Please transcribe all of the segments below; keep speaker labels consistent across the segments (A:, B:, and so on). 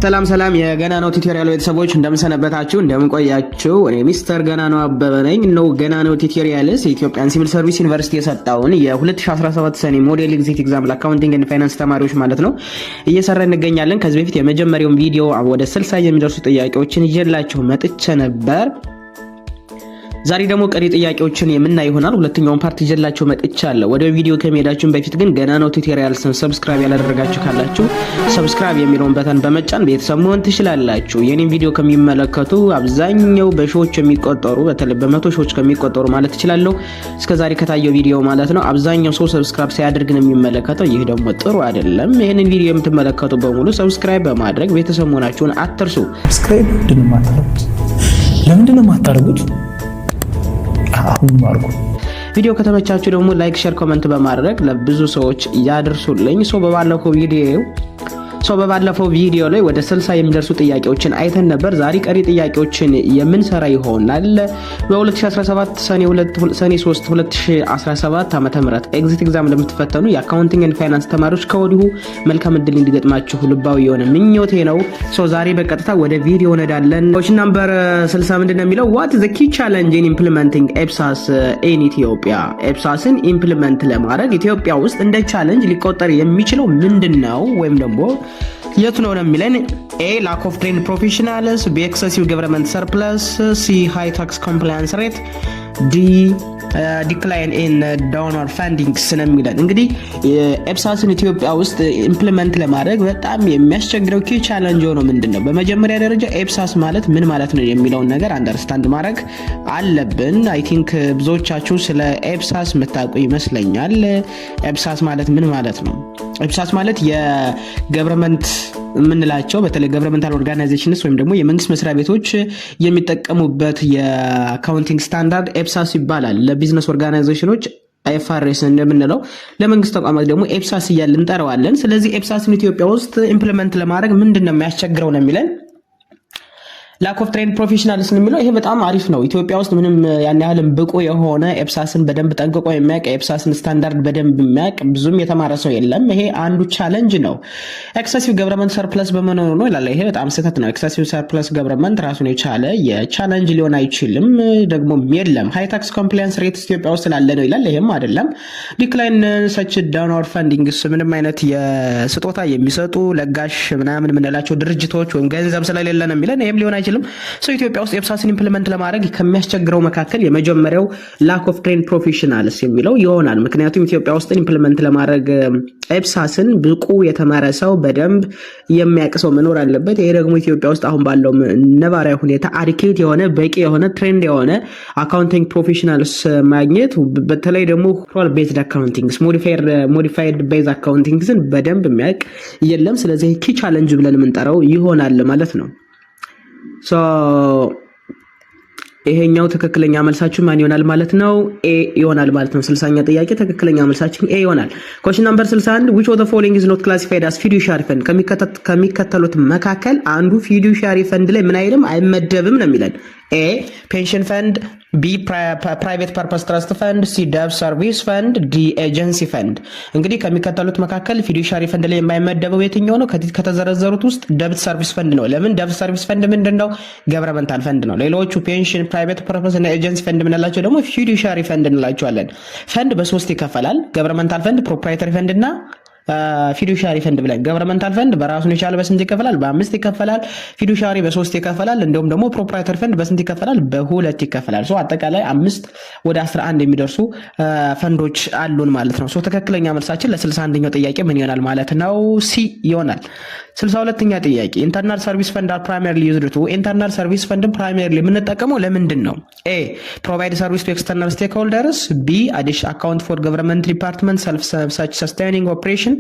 A: ሰላም የገና ነው ቱቶሪያል ቤተሰቦች እንደምሰነበታችሁ እንደምንቆያችሁ እኔ ሚስተር ገና ነው አበበ ነኝ ነው ገና ነው ቱቶሪያልስ የኢትዮጵያን ሲቪል ሰርቪስ ዩኒቨርሲቲ የሰጣውን የ2017 ሰኔ ሞዴል ኤግዚት ኤግዛም ለአካውንቲንግ ኤንድ ፋይናንስ ተማሪዎች ማለት ነው እየሰራ እንገኛለን። ከዚህ በፊት የመጀመሪያውን ቪዲዮ ወደ 60 የሚደርሱ ጥያቄዎችን ይዤላችሁ መጥቼ ነበር። ዛሬ ደግሞ ቀሪ ጥያቄዎችን የምናይ ይሆናል። ሁለተኛውን ፓርት ይዤላችሁ መጥቻለሁ። ወደ ቪዲዮ ከመሄዳችን በፊት ግን ገና ነው ቱቶሪያልስን ሰብስክራይብ ያላደረጋችሁ ካላችሁ ሰብስክራይብ የሚለውን በተን በመጫን ቤተሰብ መሆን ትችላላችሁ። የኔን ቪዲዮ ከሚመለከቱ አብዛኛው በሺዎች የሚቆጠሩ በተለይ በመቶ ሺዎች ከሚቆጠሩ ማለት እችላለሁ እስከዛሬ ከታየው ቪዲዮ ማለት ነው አብዛኛው ሰው ሰብስክራይብ ሳያደርግ ነው የሚመለከተው። ይህ ደግሞ ጥሩ አይደለም። ይሄንን ቪዲዮ የምትመለከቱ በሙሉ ሰብስክራይብ በማድረግ ቤተሰብ መሆናችሁን አትርሱ።
B: ሰብስክራይብ ለምንድን ነው የማታደርጉት? አሁን ማርኩ።
A: ቪዲዮ ከተመቻችሁ ደግሞ ላይክ፣ ሼር፣ ኮሜንት በማድረግ ለብዙ ሰዎች ያድርሱልኝ። በባለፈው ቪዲዮ ላይ ወደ 60 የሚደርሱ ጥያቄዎችን አይተን ነበር። ዛሬ ቀሪ ጥያቄዎችን የምንሰራ ይሆናል። በ2017 ሰኔ 3 2017 ዓ.ም ኤግዚት ኤግዛም ለምትፈተኑ የአካውንቲንግ ኤንድ ፋይናንስ ተማሪዎች ከወዲሁ መልካም እድል እንዲገጥማችሁ ልባዊ የሆነ ምኞቴ ነው። ዛሬ በቀጥታ ወደ ቪዲዮ እንሄዳለን። ኮሽን ነምበር 60 ምንድነው የሚለው what is the key challenge in implementing EBSAS in Ethiopia? EBSASን ኢምፕሊመንት ለማድረግ ኢትዮጵያ ውስጥ እንደ ቻሌንጅ ሊቆጠር የሚችለው ምንድነው ወይም ደግሞ የቱ ነው የሚለን? A lack of trained professionals, B excessive government surplus, C high tax compliance rate, D decline in donor funding ስለሚለን እንግዲህ ኤብሳስን ኢትዮጵያ ውስጥ ኢምፕሊመንት ለማድረግ በጣም የሚያስቸግረው ኪ ቻሌንጅ ሆኖ ምንድነው? በመጀመሪያ ደረጃ ኤብሳስ ማለት ምን ማለት ነው የሚለውን ነገር አንደርስታንድ ማድረግ አለብን። አይ ቲንክ ብዙዎቻችሁ ስለ ኤብሳስ መታወቁ ይመስለኛል። ኤብሳስ ማለት ምን ማለት ነው? ኤብሳስ ማለት የገቨርንመንት የምንላቸው በተለይ ገቨርንመንታል ኦርጋናይዜሽንስ ወይም ደግሞ የመንግስት መስሪያ ቤቶች የሚጠቀሙበት የአካውንቲንግ ስታንዳርድ ኤብሳስ ይባላል። ለቢዝነስ ኦርጋናይዜሽኖች አይኤፍአርኤስ እንደምንለው ለመንግስት ተቋማት ደግሞ ኤብሳስ እያልን እንጠራዋለን። ስለዚህ ኤብሳስን ኢትዮጵያ ውስጥ ኢምፕሊመንት ለማድረግ ምንድነው የሚያስቸግረው ነው የሚለን? ላክ ኦፍ ትሬንድ ፕሮፌሽናልስ ነው የሚለው። ይሄ በጣም አሪፍ ነው። ኢትዮጵያ ውስጥ ምንም ያን ያህልም ብቁ የሆነ ኤብሳስን በደንብ ጠንቅቆ የሚያውቅ ኤብሳስን ስታንዳርድ በደንብ የሚያውቅ ብዙም የተማረ ሰው የለም። ይሄ አንዱ ቻሌንጅ ነው። ኤክሰሲቭ ገቨርንመንት ሰርፕለስ በመኖሩ ነው ይላል። ይሄ በጣም ስህተት ነው። ኤክሰሲቭ ሰርፕለስ ገቨርንመንት ራሱን የቻለ የቻሌንጅ ሊሆን አይችልም፣ ደግሞ የለም። ሃይ ታክስ ኮምፕላያንስ ሬት ኢትዮጵያ ውስጥ ስላለ ነው ይላል። ይሄም አይደለም። ዲክላይን ሰች ዳውንዋርድ ፈንዲንግስ ምንም አይነት የስጦታ የሚሰጡ ለጋሽ ምናምን የምንላቸው ድርጅቶች ወይም ገንዘብ ስለሌለ ነው የሚለን። ይሄም ሊሆን አይችልም። ኢትዮጵያ ውስጥ ኤብሳስን ኢምፕሊመንት ለማድረግ ከሚያስቸግረው መካከል የመጀመሪያው ላክ ኦፍ ትሬንድ ፕሮፌሽናልስ የሚለው ይሆናል። ምክንያቱም ኢትዮጵያ ውስጥ ኢምፕሊመንት ለማድረግ ኤብሳስን ብቁ የተማረ ሰው በደንብ የሚያውቅ ሰው መኖር አለበት። ይሄ ደግሞ ኢትዮጵያ ውስጥ አሁን ባለው ነባራዊ ሁኔታ አዲኬት የሆነ በቂ የሆነ ትሬንድ የሆነ አካውንቲንግ ፕሮፌሽናልስ ማግኘት በተለይ ደግሞ ሮል ቤዝድ አካውንቲንግስ ሞዲፋይድ ቤዝ አካውንቲንግስን በደንብ የሚያውቅ የለም። ስለዚህ ኪ ቻሌንጅ ብለን የምንጠራው ይሆናል ማለት ነው። ይሄኛው ትክክለኛ መልሳችን ማን ይሆናል ማለት ነው? ኤ ይሆናል ማለት ነው። 60ኛ ጥያቄ ትክክለኛ መልሳችን ኤ ይሆናል። question number 61 which of the following is not classified as fiduciary fund? ከሚከተሉት መካከል አንዱ fiduciary fund ላይ ምን አይልም አይመደብም ነው የሚለን። ኤ ፔንሽን ፈንድ፣ ቢ ፕራይቬት ፐርፐስ ትረስት ፈንድ፣ ሲ ደብ ሰርቪስ ፈንድ፣ ዲ ኤጀንሲ ፈንድ። እንግዲህ ከሚከተሉት መካከል ፊዱሻሪ ፈንድ ላይ የማይመደበው የትኛው ነው? ከተዘረዘሩት ውስጥ ደብት ሰርቪስ ፈንድ ነው። ለምን? ደብት ሰርቪስ ፈንድ ምንድነው? ገቨርንመንታል ፈንድ ነው። ሌሎቹ ፔንሽን፣ ፕራይቬት ፐርፐስ እና ኤጀንሲ ፈንድ ምንላቸው ደግሞ ፊዱሻሪ ፈንድ እንላቸዋለን። ፈንድ በሶስት ይከፈላል። ገቨርንመንታል ፈንድ፣ ፕሮፕራይተሪ ፈንድ እና ፊዱሻሪ ፈንድ ብለን ገቨርንመንታል ፈንድ በራሱን የቻለ በስንት ይከፈላል? በ5 ይከፈላል። ፊዱሻሪ በ3 ይከፈላል። እንደውም ደግሞ ፕሮፕራይተሪ ፈንድ በስንት ይከፈላል? በ2 ይከፈላል። አጠቃላይ 5 ወደ 11 የሚደርሱ ፈንዶች አሉን ማለት ነው። ትክክለኛ መልሳችን ለ61ኛው ጥያቄ ምን ይሆናል ማለት ነው? ሲ ይሆናል። 62ኛ ጥያቄ ኢንተርናል ሰርቪስ ፈንድ አር ፕራይመሪሊ ዩዝድ ቱ ኢንተርናል ሰርቪስ ፈንድን ፕራይመሪሊ የምንጠቀመው ለምንድን ነው? ኤ ፕሮቫይድ ሰርቪስ ቱ ኤክስተርናል ስቴክሆልደርስ፣ ቢ አካውንት ፎር ገቨርንመንት ዲፓርትመንት ሰልፍ ሰስቴኒንግ ኦፕሬሽን፣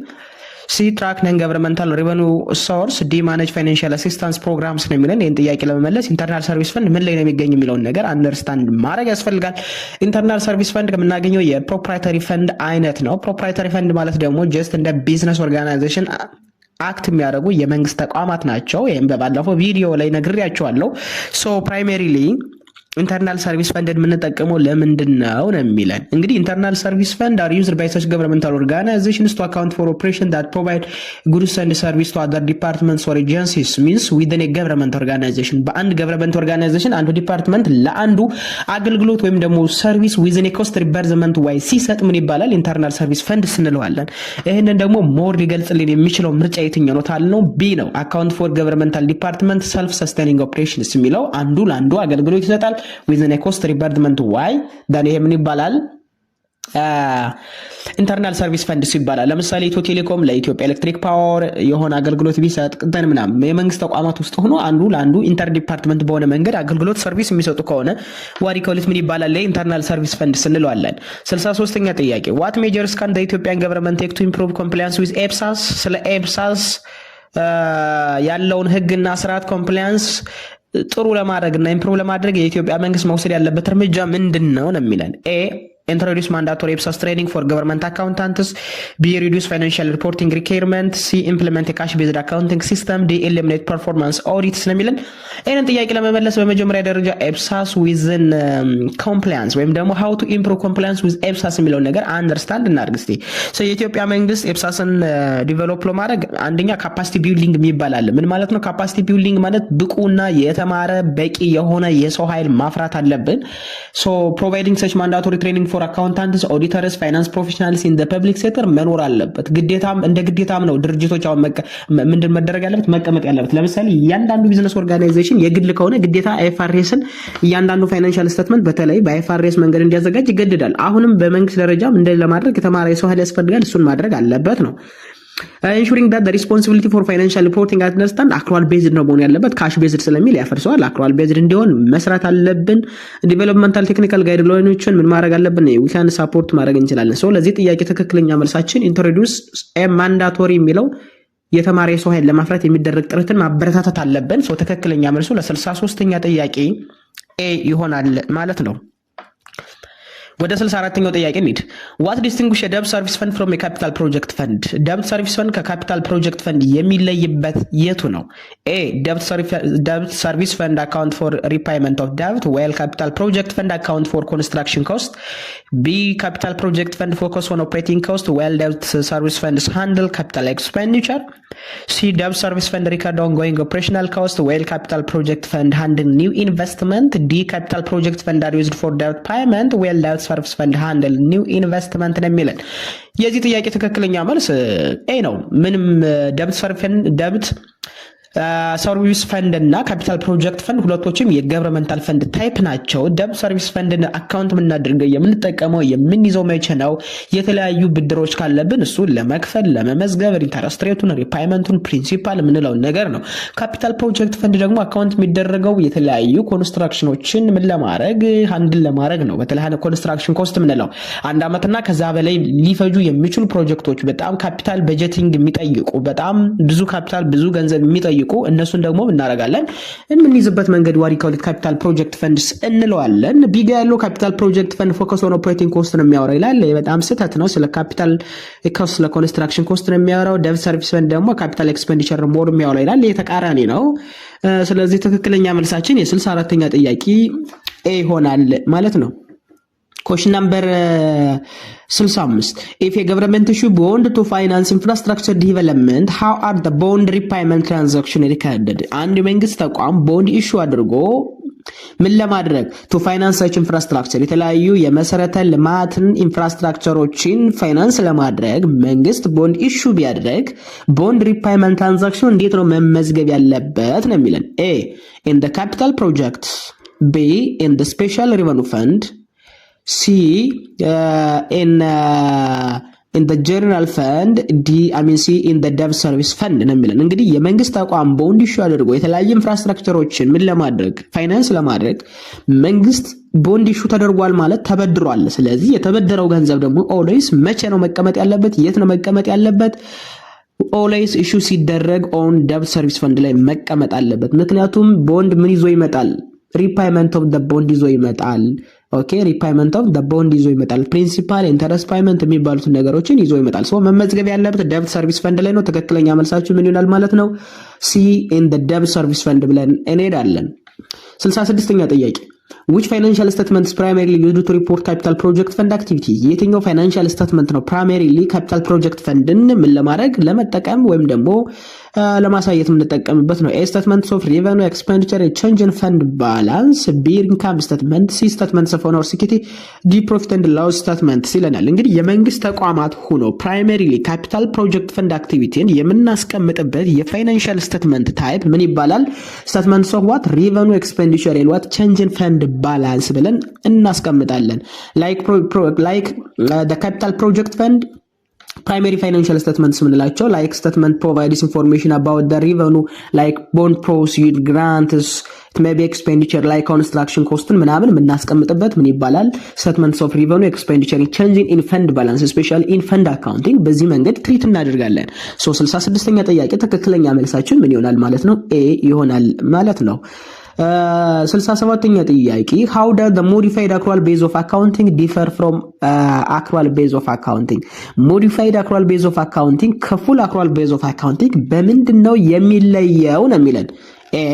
A: ሲ ትራክ ነን ገቨርንመንታል ሪቨኒው ሶርስ፣ ዲ ማኔጅ ፋይናንሻል አሲስታንስ ፕሮግራምስ ነው የሚለን። ይህን ጥያቄ ለመመለስ ኢንተርናል ሰርቪስ ፈንድ ምን ላይ ነው የሚገኝ የሚለውን ነገር አንደርስታንድ ማድረግ ያስፈልጋል። ኢንተርናል ሰርቪስ ፈንድ ከምናገኘው የፕሮፕራይተሪ ፈንድ አይነት ነው። ፕሮፕራይተሪ ፈንድ ማለት ደግሞ ጀስት እንደ ቢዝነስ ኦርጋናይዜሽን አክት የሚያደርጉ የመንግስት ተቋማት ናቸው። ይህም በባለፈው ቪዲዮ ላይ ነግሬያቸዋለሁ። ፕራይሜሪሊ ኢንተርናል ሰርቪስ ፈንድ የምንጠቀመው ለምንድን ነው የሚለን። እንግዲህ ኢንተርናል ሰርቪስ ፈንድ አር ዩዝድ ባይ ሰች ገቨርንመንታል ኦርጋናይዜሽንስ ቱ አካውንት ፎር ኦፕሬሽን ዳት ፕሮቫይድ ጉድስ ኤንድ ሰርቪስ ቱ አዘር ዲፓርትመንትስ ኦር ኤጀንሲስ ሚንስ ዊዝን ኤ ገቨርንመንት ኦርጋናይዜሽን። በአንድ ገቨርንመንት ኦርጋናይዜሽን አንዱ ዲፓርትመንት ለአንዱ አገልግሎት ወይም ደግሞ ሰርቪስ ዊዝን ኤ ኮስት ሪምበርዝመንት ዋይ ሲሰጥ ምን ይባላል? ኢንተርናል ሰርቪስ ፈንድ ስንለዋለን። ይህንን ደግሞ ሞር ሊገልጽልን የሚችለው ምርጫ የትኛው ነው ታልነው ቢ ነው። አካውንት ፎር ገቨርንመንታል ዲፓርትመንት ሰልፍ ሰስቴኒንግ ኦፕሬሽንስ የሚለው አንዱ ለአንዱ አገልግሎት ይሰጣል ዊዝን ኤ ኮስት ሪምበርዝመንት ዋይ ዳን ይሄ ምን ይባላል? ኢንተርናል ሰርቪስ ፈንድስ ይባላል። ለምሳሌ ኢትዮ ቴሌኮም ለኢትዮጵያ ኤሌክትሪክ ፓወር የሆነ አገልግሎት ቢሰጥ ቅንተን ምናምን የመንግስት ተቋማት ውስጥ ሆኖ አንዱ ለአንዱ ኢንተር ዲፓርትመንት በሆነ መንገድ አገልግሎት ሰርቪስ የሚሰጡ ከሆነ ዋሪ ከሁለት ምን ይባላል? ኢንተርናል ሰርቪስ ፈንድስ እንለዋለን። 63ኛ ጥያቄ ዋት ሜጀርስ ካን ዘ ኢትዮጵያን ገቨርንመንት ቴክ ቱ ኢምፕሩቭ ኮምፕላያንስ ዊዝ ኤፕሳስ። ስለ ኤፕሳስ ያለውን ህግና ስርዓት ኮምፕላያንስ ጥሩ ለማድረግ እና ኢምፕሩቭ ለማድረግ የኢትዮጵያ መንግስት መውሰድ ያለበት እርምጃ ምንድን ነው ነው የሚለን። ኤ introduce mandatory EPSAS training for government accountants. B reduce financial reporting requirement. C implement a cash based accounting system. D eliminate performance audits ነው የሚለን። ይህንን ጥያቄ ለመመለስ በመጀመሪያ ደረጃ ኤፕሳስ ዊዝን ኮምፕላያንስ ወይም ደግሞ how to improve compliance with ኤፕሳስ የሚለውን ነገር አንደርስታንድ እናድርግ እስቲ። የኢትዮጵያ መንግስት ኤፕሳስን ዲቨሎፕ ለማድረግ አንደኛ ካፓሲቲ ቢልዲንግ የሚባል አለ። ምን ማለት ነው? ካፓሲቲ ቢልዲንግ ማለት ብቁና የተማረ በቂ የሆነ የሰው ኃይል ማፍራት አለብን። ፕሮቫይዲንግ ሰች ማንዳቶሪ ትሬኒንግ ፎር አካውንታንትስ ኦዲተርስ ፋይናንስ ፕሮፌሽናልስ ኢን ዘ ፐብሊክ ሴክተር መኖር አለበት። ግዴታም እንደ ግዴታም ነው። ድርጅቶች አሁን ምንድን መደረግ ያለበት? መቀመጥ ያለበት። ለምሳሌ እያንዳንዱ ቢዝነስ ኦርጋናይዜሽን የግል ከሆነ ግዴታ አይኤፍአርኤስን እያንዳንዱ ፋይናንሻል ስቴትመንት በተለይ በአይኤፍአርኤስ መንገድ እንዲያዘጋጅ ይገድዳል። አሁንም በመንግስት ደረጃም እንደ ለማድረግ የተማረ የሰው ኃይል ያስፈልጋል። እሱን ማድረግ አለበት ነው። ኢንሹሪንግ ዳት ሪስፖንሲቢሊቲ ፎር ፋይናንሻል ሪፖርቲንግ አንደርስታንድ አክሩዋል ቤዝድ ነው መሆን ያለበት። ካሽ ቤዝድ ስለሚል ያፈርሰዋል። አክሩዋል ቤዝድ እንዲሆን መስራት አለብን። ዲቨሎፕመንታል ቴክኒካል ጋይድላይኖችን ምን ማድረግ አለብን? ዊካን ሳፖርት ማድረግ እንችላለን። ለዚህ ጥያቄ ትክክለኛ መልሳችን ኢንትሮዲውስ ማንዳቶሪ የሚለው የተማረ የሰው ኃይል ለማፍራት የሚደረግ ጥረትን ማበረታታት አለብን። ትክክለኛ መልሱ ለ63ኛ ጥያቄ ኤ ይሆናል ማለት ነው። ወደ 64ኛው ጥያቄ እንሂድ። ዋት ዲስቲንጉሽ የደብት ሰርቪስ ፈንድ ፍሮም የካፒታል ፕሮጀክት ፈንድ? ደብት ሰርቪስ ፈንድ ከካፒታል ፕሮጀክት ፈንድ የሚለይበት የቱ ነው? ኤ ደብት ሰርቪስ ፈንድ አካውንት ፎር ሪፓይመንት ኦፍ ደብት ዌል ካፒታል ፕሮጀክት ፈንድ አካውንት ፎር ኮንስትራክሽን ኮስት። ቢ ካፒታል ፕሮጀክት ፈንድ ፎከስ ኦን ኦፕሬቲንግ ኮስት ዌል ደብት ሰርቪስ ፈንድ ሃንድል ካፒታል ኤክስፔንዲቸር። ሲ ደብት ሰርቪስ ፈንድ ሪከርድ ኦንጎይንግ ኦፕሬሽናል ኮስት ዌል ካፒታል ፕሮጀክት ፈንድ ሃንድል ኒው ኢንቨስትመንት። ዲ ካፒታል ፕሮጀክት ፈንድ አር ዩዝድ ፎር ደብት ፓይመንት ዌል ደብት ሰርቪስ ፈንድ ሃንድል ኒው ኢንቨስትመንት ነው የሚለን። የዚህ ጥያቄ ትክክለኛ መልስ ኤ ነው። ምንም ደብት ሰርቪስ ፈንድ እና ካፒታል ፕሮጀክት ፈንድ ሁለቶችም የገቨርንመንታል ፈንድ ታይፕ ናቸው። ደብት ሰርቪስ ፈንድን አካውንት የምናደርገው የምንጠቀመው የምንይዘው መቼ ነው? የተለያዩ ብድሮች ካለብን እሱን ለመክፈል ለመመዝገብ፣ ኢንተረስት ሬቱን፣ ሪፓይመንቱን፣ ፕሪንሲፓል የምንለውን ነገር ነው። ካፒታል ፕሮጀክት ፈንድ ደግሞ አካውንት የሚደረገው የተለያዩ ኮንስትራክሽኖችን ምን ለማድረግ ሃንድል ለማድረግ ነው። በተለይ ኮንስትራክሽን ኮስት የምንለው አንድ ዓመትና ከዛ በላይ ሊፈጁ የሚችሉ ፕሮጀክቶች በጣም ካፒታል በጀቲንግ የሚጠይቁ በጣም ብዙ ካፒታል ብዙ ገንዘብ የሚጠይቁ እነሱን ደግሞ እናደርጋለን። የምንይዝበት መንገድ ዋሪ ካውሊት ካፒታል ፕሮጀክት ፈንድስ እንለዋለን። ቢጋ ያለው ካፒታል ፕሮጀክት ፈንድ ፎከስ ኦን ኦፕሬቲንግ ኮስት ነው የሚያወራው ይላል። በጣም ስህተት ነው። ስለ ካፒታል ኮስት ስለ ኮንስትራክሽን ኮስት ነው የሚያወራው። ደብት ሰርቪስ ፈንድ ደግሞ ካፒታል ኤክስፔንዲቸር ሞር የሚያወራው ይላል። ይሄ ተቃራኒ ነው። ስለዚህ ትክክለኛ መልሳችን የ64ኛ ጥያቄ ኤ ይሆናል ማለት ነው። Question number 65. If a government issue bond to finance infrastructure development, how are the bond repayment transaction recorded? አንድ መንግስት ተቋም ቦንድ ኢሹ አድርጎ ምን ለማድረግ ቱ ፋይናንስ ሰች ኢንፍራስትራክቸር የተለያዩ የመሰረተ ልማትን ኢንፍራስትራክቸሮችን ፋይናንስ ለማድረግ መንግስት ቦንድ ኢሹ ቢያደርግ ቦንድ ሪፓይመንት ትራንዛክሽን እንዴት ነው መመዝገብ ያለበት ነው የሚለን። ኤ ኢን ዘ ካፒታል ፕሮጀክት፣ ቢ ኢን ዘ ስፔሻል ሪቨኑ ፈንድ፣ C in the general fund, D C in the debt service fund ነው የሚለን። እንግዲህ የመንግስት ተቋም ቦንድ ኢሹ አድርጎ የተለያዩ ኢንፍራስትራክቸሮችን ምን ለማድረግ ፋይናንስ ለማድረግ መንግስት ቦንድ ኢሹ ተደርጓል ማለት ተበድሯል። ስለዚህ የተበደረው ገንዘብ ደግሞ ኦልዌይስ መቼ ነው መቀመጥ ያለበት? የት ነው መቀመጥ ያለበት? ኦልዌይስ ኢሹ ሲደረግ ኦን ደብት ሰርቪስ ፈንድ ላይ መቀመጥ አለበት። ምክንያቱም ቦንድ ምን ይዞ ይመጣል? ሪፓይመንት ኦፍ ዘ ቦንድ ይዞ ይመጣል። ኦኬ ሪፓይመንት ኦፍ ዘ ቦንድ ይዞ ይመጣል። ፕሪንሲፓል ኢንተረስት ፓይመንት የሚባሉት ነገሮችን ይዞ ይመጣል። መመዝገብ ያለበት ደብት ሰርቪስ ፈንድ ላይ ነው። ትክክለኛ መልሳችሁ ምን ይሆናል ማለት ነው? ሲ ኢን ዘ ደብት ሰርቪስ ፈንድ ብለን እንሄዳለን። 66ኛ ጥያቄ which financial statements primarily used to report capital project fund activity የትኛው ፋይናንሻል ስቴትመንት ነው primarily capital project fundን ምን ለማድረግ ለመጠቀም ወይም ደግሞ ለማሳየት የምንጠቀምበት ነው? A statements of revenue expenditure change in fund balance, B income statement, C statements of honor security, D profit and loss statements ይለናል። እንግዲህ የመንግስት ተቋማት ሆኖ primarily capital project fund activityን የምናስቀምጥበት የፋይናንሻል ስቴትመንት ታይፕ ምን ይባላል? statements of what? revenue expenditure and what change in fund balance ብለን እናስቀምጣለን። like the capital project fund primary financial statements ምንላቸው like statement provides information about the revenue like bond proceeds, grants, it may be expenditure like construction cost ምናምን የምናስቀምጥበት ምን ይባላል? statements of revenue expenditure changing in fund balance especially in fund accounting በዚህ መንገድ ትሪት እናደርጋለን። 66ኛ ጥያቄ ትክክለኛ መልሳችን ምን ይሆናል ማለት ነው? A ይሆናል ማለት ነው። 67ኛ ጥያቄ how does the modified accrual base of accounting differ from accrual base of accounting? modified accrual base of accounting ከፉል accrual base of accounting በምንድነው የሚለየው ነው የሚለን? A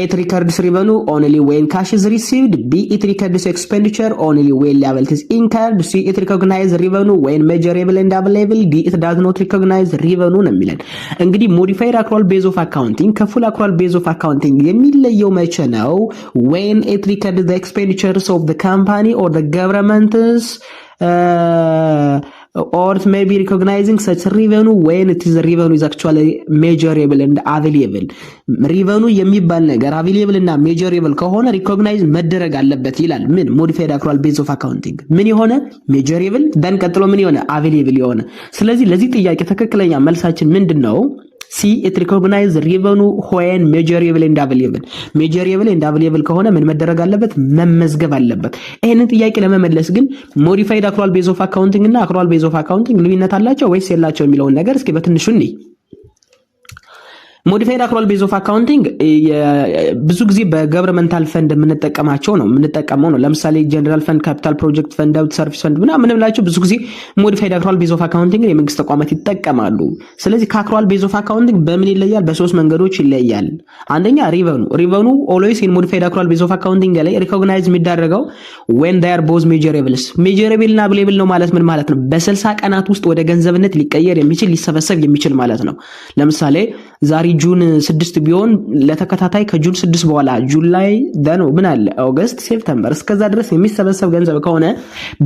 A: it records revenue only when cash is received, B it records expenditure only when liability is incurred, C it recognizes revenue when measurable and available, D it does not recognize revenue ነው የሚለን። እንግዲህ modified accrual base of accounting ከፉል accrual base of accounting የሚለየው መቼ ነው? when it records the expenditures of the company or the government's or it may be recognizing such revenue when it is revenue is actually measurable and available. revenue የሚባል ነገር available እና measurable ከሆነ recognize መደረግ አለበት ይላል። ምን modified accrual base of accounting ምን የሆነ measurable then ቀጥሎ ምን የሆነ available የሆነ። ስለዚህ ለዚህ ጥያቄ ትክክለኛ መልሳችን ምንድነው? C it recognize revenue when measurable and available. measurable and available ከሆነ ምን መደረግ አለበት? መመዝገብ አለበት። ይሄንን ጥያቄ ለመመለስ ግን modified accrual base of accounting እና accrual base of accounting ልዩነት አላቸው ወይስ የላቸው የሚለውን ነገር እስኪ በትንሹ እንይ። ሞዲፋይድ አክሩዋል ቤዝ ኦፍ አካውንቲንግ ብዙ ጊዜ በገቨርንመንታል ፈንድ የምንጠቀመው ነው። ለምሳሌ ጀነራል ፈንድ፣ ካፒታል ፕሮጀክት ፈንድ፣ ዳውት ሰርቪስ ፈንድ ምናምን ብላችሁ ብዙ ጊዜ ሞዲፋይድ አክሩዋል ቤዝ ኦፍ አካውንቲንግ የመንግስት ተቋማት ይጠቀማሉ። ስለዚህ ከአክሩዋል ቤዝ ኦፍ አካውንቲንግ በምን ይለያል? በሶስት መንገዶች ይለያል። አንደኛ ሪቨኑ ኦልዌይስ ኢን ሞዲፋይድ አክሩዋል ቤዝ ኦፍ አካውንቲንግ ላይ ሪኮግናይዝ የሚደረገው when they are both measurables እና available ነው ማለት ምን ማለት ነው? በ60 ቀናት ውስጥ ወደ ገንዘብነት ሊቀየር የሚችል ሊሰበሰብ የሚችል ማለት ነው። ለምሳሌ ዛሬ ጁን 6 ቢሆን ለተከታታይ ከጁን 6 በኋላ ጁላይ ደን ምን አለ ኦገስት ሴፕቴምበር እስከዛ ድረስ የሚሰበሰብ ገንዘብ ከሆነ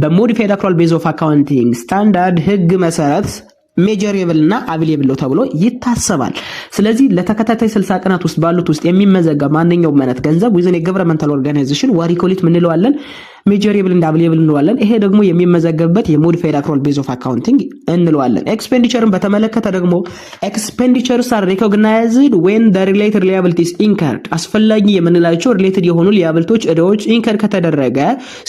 A: በሞዲፋይድ አክሩዋል ቤዝ ኦፍ አካውንቲንግ ስታንዳርድ ህግ መሰረት ሜጀሬብል እና አቬሌብል ነው ተብሎ ይታሰባል። ስለዚህ ለተከታታይ 60 ቀናት ውስጥ ባሉት ውስጥ የሚመዘገብ ማንኛውም ማለት ገንዘብ ዊዝን የገቨርንመንታል ኦርጋናይዜሽን ዋሪኮሊት ምን እንለዋለን? ሜጀሬብል እና አቬሌብል እንለዋለን። ይሄ ደግሞ የሚመዘገብበት የሞዲፋይድ አክሩዋል ቤዝ ኦፍ አካውንቲንግ እንለዋለን። ኤክስፔንዲቸርን በተመለከተ ደግሞ ኤክስፔንዲቸርስ አር ሪኮግናይዝድ ዌን ዘ ሪሌትድ ሊያቢሊቲስ ኢንከርድ አስፈላጊ የምንላቸው ሪሌትድ የሆኑ ሊያቢሊቲዎች እዳዎች ኢንከር ከተደረገ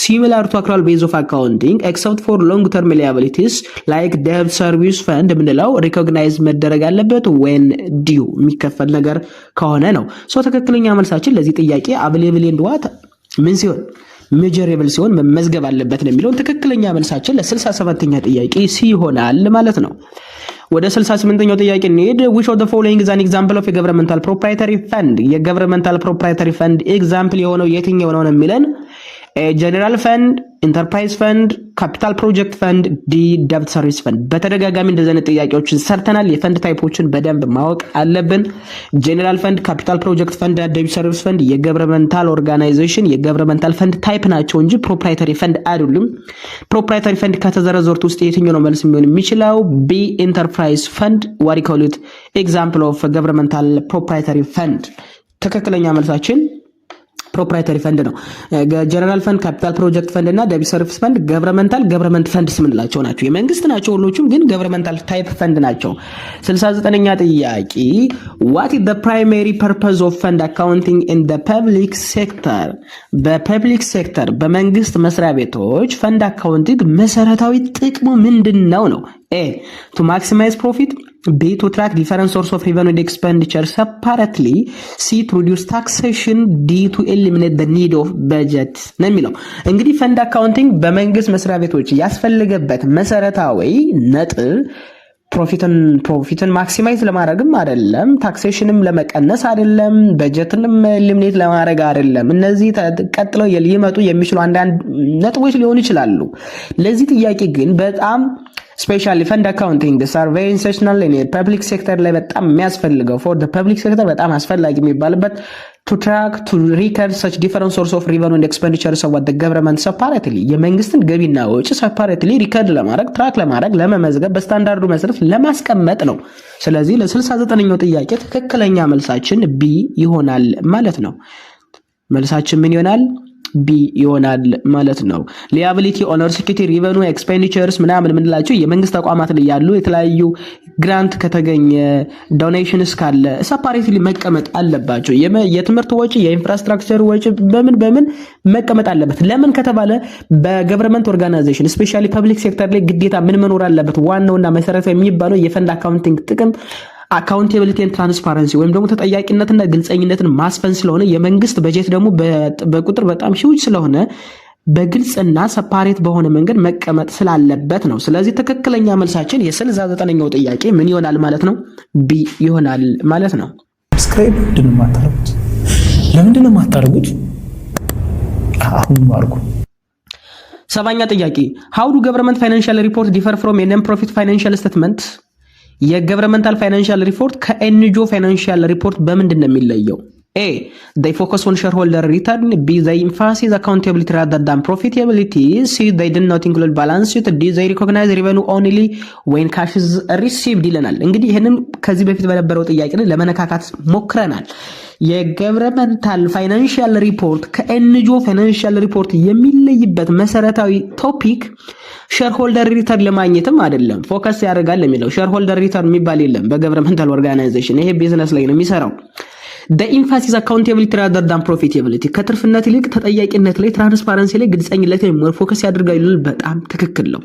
A: ሲሚላር ቱ አክሩዋል ቤዝ ኦፍ አካውንቲንግ ኤክሰፕት ፎር ሎንግ ተርም ሊያቢሊቲስ ላይክ ዴብት ሰርቪስ ፈንድ የምንለው ሪኮግናይዝ መደረግ አለበት ዌን ዲው የሚከፈል ነገር ከሆነ ነው። ሶ ትክክለኛ መልሳችን ለዚህ ጥያቄ አቬሌብል ኤንድ ዋት ምን ሲሆን ሜጀሬብል ሲሆን መመዝገብ አለበት ነው የሚለው። ትክክለኛ መልሳችን ለ67ኛ ጥያቄ ሲ ይሆናል ማለት ነው። ወደ 68ኛው ጥያቄ እንሄድ። which of the following is an example of a governmental proprietary fund? የገቨርንመንታል ፕሮፕራይተሪ ፈንድ ኤግዛምፕል የሆነው የትኛው ነው የሚለን? ጀነራል ፈንድ፣ ኢንተርፕራይዝ ፈንድ፣ ካፒታል ፕሮጀክት ፈንድ፣ ዲ ደብት ሰርቪስ ፈንድ። በተደጋጋሚ እንደዚህ አይነት ጥያቄዎችን ሰርተናል። የፈንድ ታይፖችን በደንብ ማወቅ አለብን። ጀነራል ፈንድ፣ ካፒታል ፕሮጀክት ፈንድ፣ ደብት ሰርቪስ ፈንድ የገቨርንመንታል ኦርጋናይዜሽን የገቨርንመንታል ፈንድ ታይፕ ናቸው እንጂ ፕሮፕራይተሪ ፈንድ አይደሉም። ፕሮፕራይተሪ ፈንድ ከተዘረዘሩት ውስጥ የትኛው ነው መልስ የሚሆን የሚችለው? ቢ ኢንተርፕራይዝ ፈንድ ዋት ዩ ኮል ኢት ኤግዛምፕል ኦፍ ገቨርንመንታል ፕሮፕራይተሪ ፈንድ። ትክክለኛ መልሳችን ፕሮፕራይተሪ ፈንድ ነው። ጀነራል ፈንድ፣ ካፒታል ፕሮጀክት ፈንድ እና ደብት ሰርቪስ ፈንድ ገቨርንመንት ፈንድስ የምንላቸው ናቸው። የመንግስት ናቸው ሁሎቹም፣ ግን ገቨርንመንታል ታይፕ ፈንድ ናቸው። 69ኛ ጥያቄ what is the primary purpose of fund accounting in the public sector? በፐብሊክ ሴክተር በመንግስት መስሪያ ቤቶች ፈንድ አካውንቲንግ መሰረታዊ ጥቅሙ ምንድነው ነው? A to maximize profit, B to track different source of revenue and expenditure separately, C to reduce taxation, D to eliminate the need of budget ነው የሚለው። እንግዲህ ፈንድ አካውንቲንግ በመንግስት መስሪያ ቤቶች ያስፈልገበት መሰረታዊ ነጥብ ፕሮፊትን ማክሲማይዝ ለማድረግም አይደለም፣ ታክሴሽንም ለመቀነስ አይደለም፣ በጀትንም ሊሚኔት ለማድረግ አይደለም። እነዚህ ቀጥለው ሊመጡ የሚችሉ አንዳንድ ነጥቦች ሊሆኑ ይችላሉ። ለዚህ ጥያቄ ግን በጣም ስፔሻሊ ፈንድ አካውንቲንግ አር ቬሪ ኢንሴንሻል ፐብሊክ ሴክተር ላይ በጣም የሚያስፈልገው ፎር ፐብሊክ ሴክተር በጣም አስፈላጊ የሚባልበት to track to record such different source of revenue and expenditures of what the government separately የመንግስትን ገቢና ወጪ separately ሪከርድ ለማድረግ ትራክ ለማድረግ ለመመዝገብ በስታንዳርዱ መሰረት ለማስቀመጥ ነው። ስለዚህ ለ69ኛው ጥያቄ ትክክለኛ መልሳችን ቢ ይሆናል ማለት ነው። መልሳችን ምን ይሆናል? ቢ ይሆናል ማለት ነው። ሊያቢሊቲ ኦነር ሲኪዩሪቲ ሪቨኑ ኤክስፔንዲቸርስ ምናምን የምንላቸው የመንግስት ተቋማት ላይ ያሉ የተለያዩ ግራንት ከተገኘ ዶኔሽንስ ካለ ሰፓሬትሊ መቀመጥ አለባቸው። የትምህርት ወጪ፣ የኢንፍራስትራክቸር ወጪ በምን መቀመጥ አለበት። ለምን ከተባለ በገቨርንመንት ኦርጋናይዜሽን ስፔሻሊ ፐብሊክ ሴክተር ላይ ግዴታ ምን መኖር አለበት? ዋናውና መሰረታዊ የሚባለው የፈንድ አካውንቲንግ ጥቅም አካውንቴቢሊቲ ኤንድ ትራንስፓረንሲ ወይም ደግሞ ተጠያቂነትና ግልጸኝነትን ማስፈን ስለሆነ የመንግስት በጀት ደግሞ በቁጥር በጣም ሂውጅ ስለሆነ በግልጽና ሰፓሬት በሆነ መንገድ መቀመጥ ስላለበት ነው። ስለዚህ ትክክለኛ መልሳችን የ69ኛው ጥያቄ ምን ይሆናል ማለት ነው? ቢ ይሆናል ማለት ነው።
B: ሰብስክራይብ ለምንድን ነው የማታደርጉት? አሁን አድርጉ።
A: 7ኛ ጥያቄ how do government financial report differ from a non-profit financial statement? የገቨርንመንታል ፋይናንሻል ሪፖርት ከኤንጂኦ ፋይናንሻል ሪፖርት በምንድን ነው የሚለየው? A. They focus on shareholder return. B. They emphasize accountability rather than profitability. C. They did not include balance sheet. D. They recognize revenue only when cash is received ይለናል። እንግዲህ ይህንን ከዚህ በፊት በነበረው ጥያቄ ላይ ለመነካካት ሞክረናል። የገቨርንመንታል ፋይናንሻል ሪፖርት ከኤንጂኦ ፋይናንሻል ሪፖርት የሚለይበት መሰረታዊ ቶፒክ ሼርሆልደር ሪተርን ለማግኘትም አይደለም ፎከስ ያደርጋል የሚለው። ሼርሆልደር ሪተርን የሚባል የለም በገቨርንመንታል ኦርጋናይዜሽን። ይሄ ቢዝነስ ላይ ነው የሚሰራው። the emphasis accountability rather than profitability ከትርፍነት ይልቅ ተጠያቂነት ላይ ትራንስፓረንሲ ላይ ግልጸኝነት ላይ ሞር ፎከስ ያደርጋል። በጣም ትክክል ነው።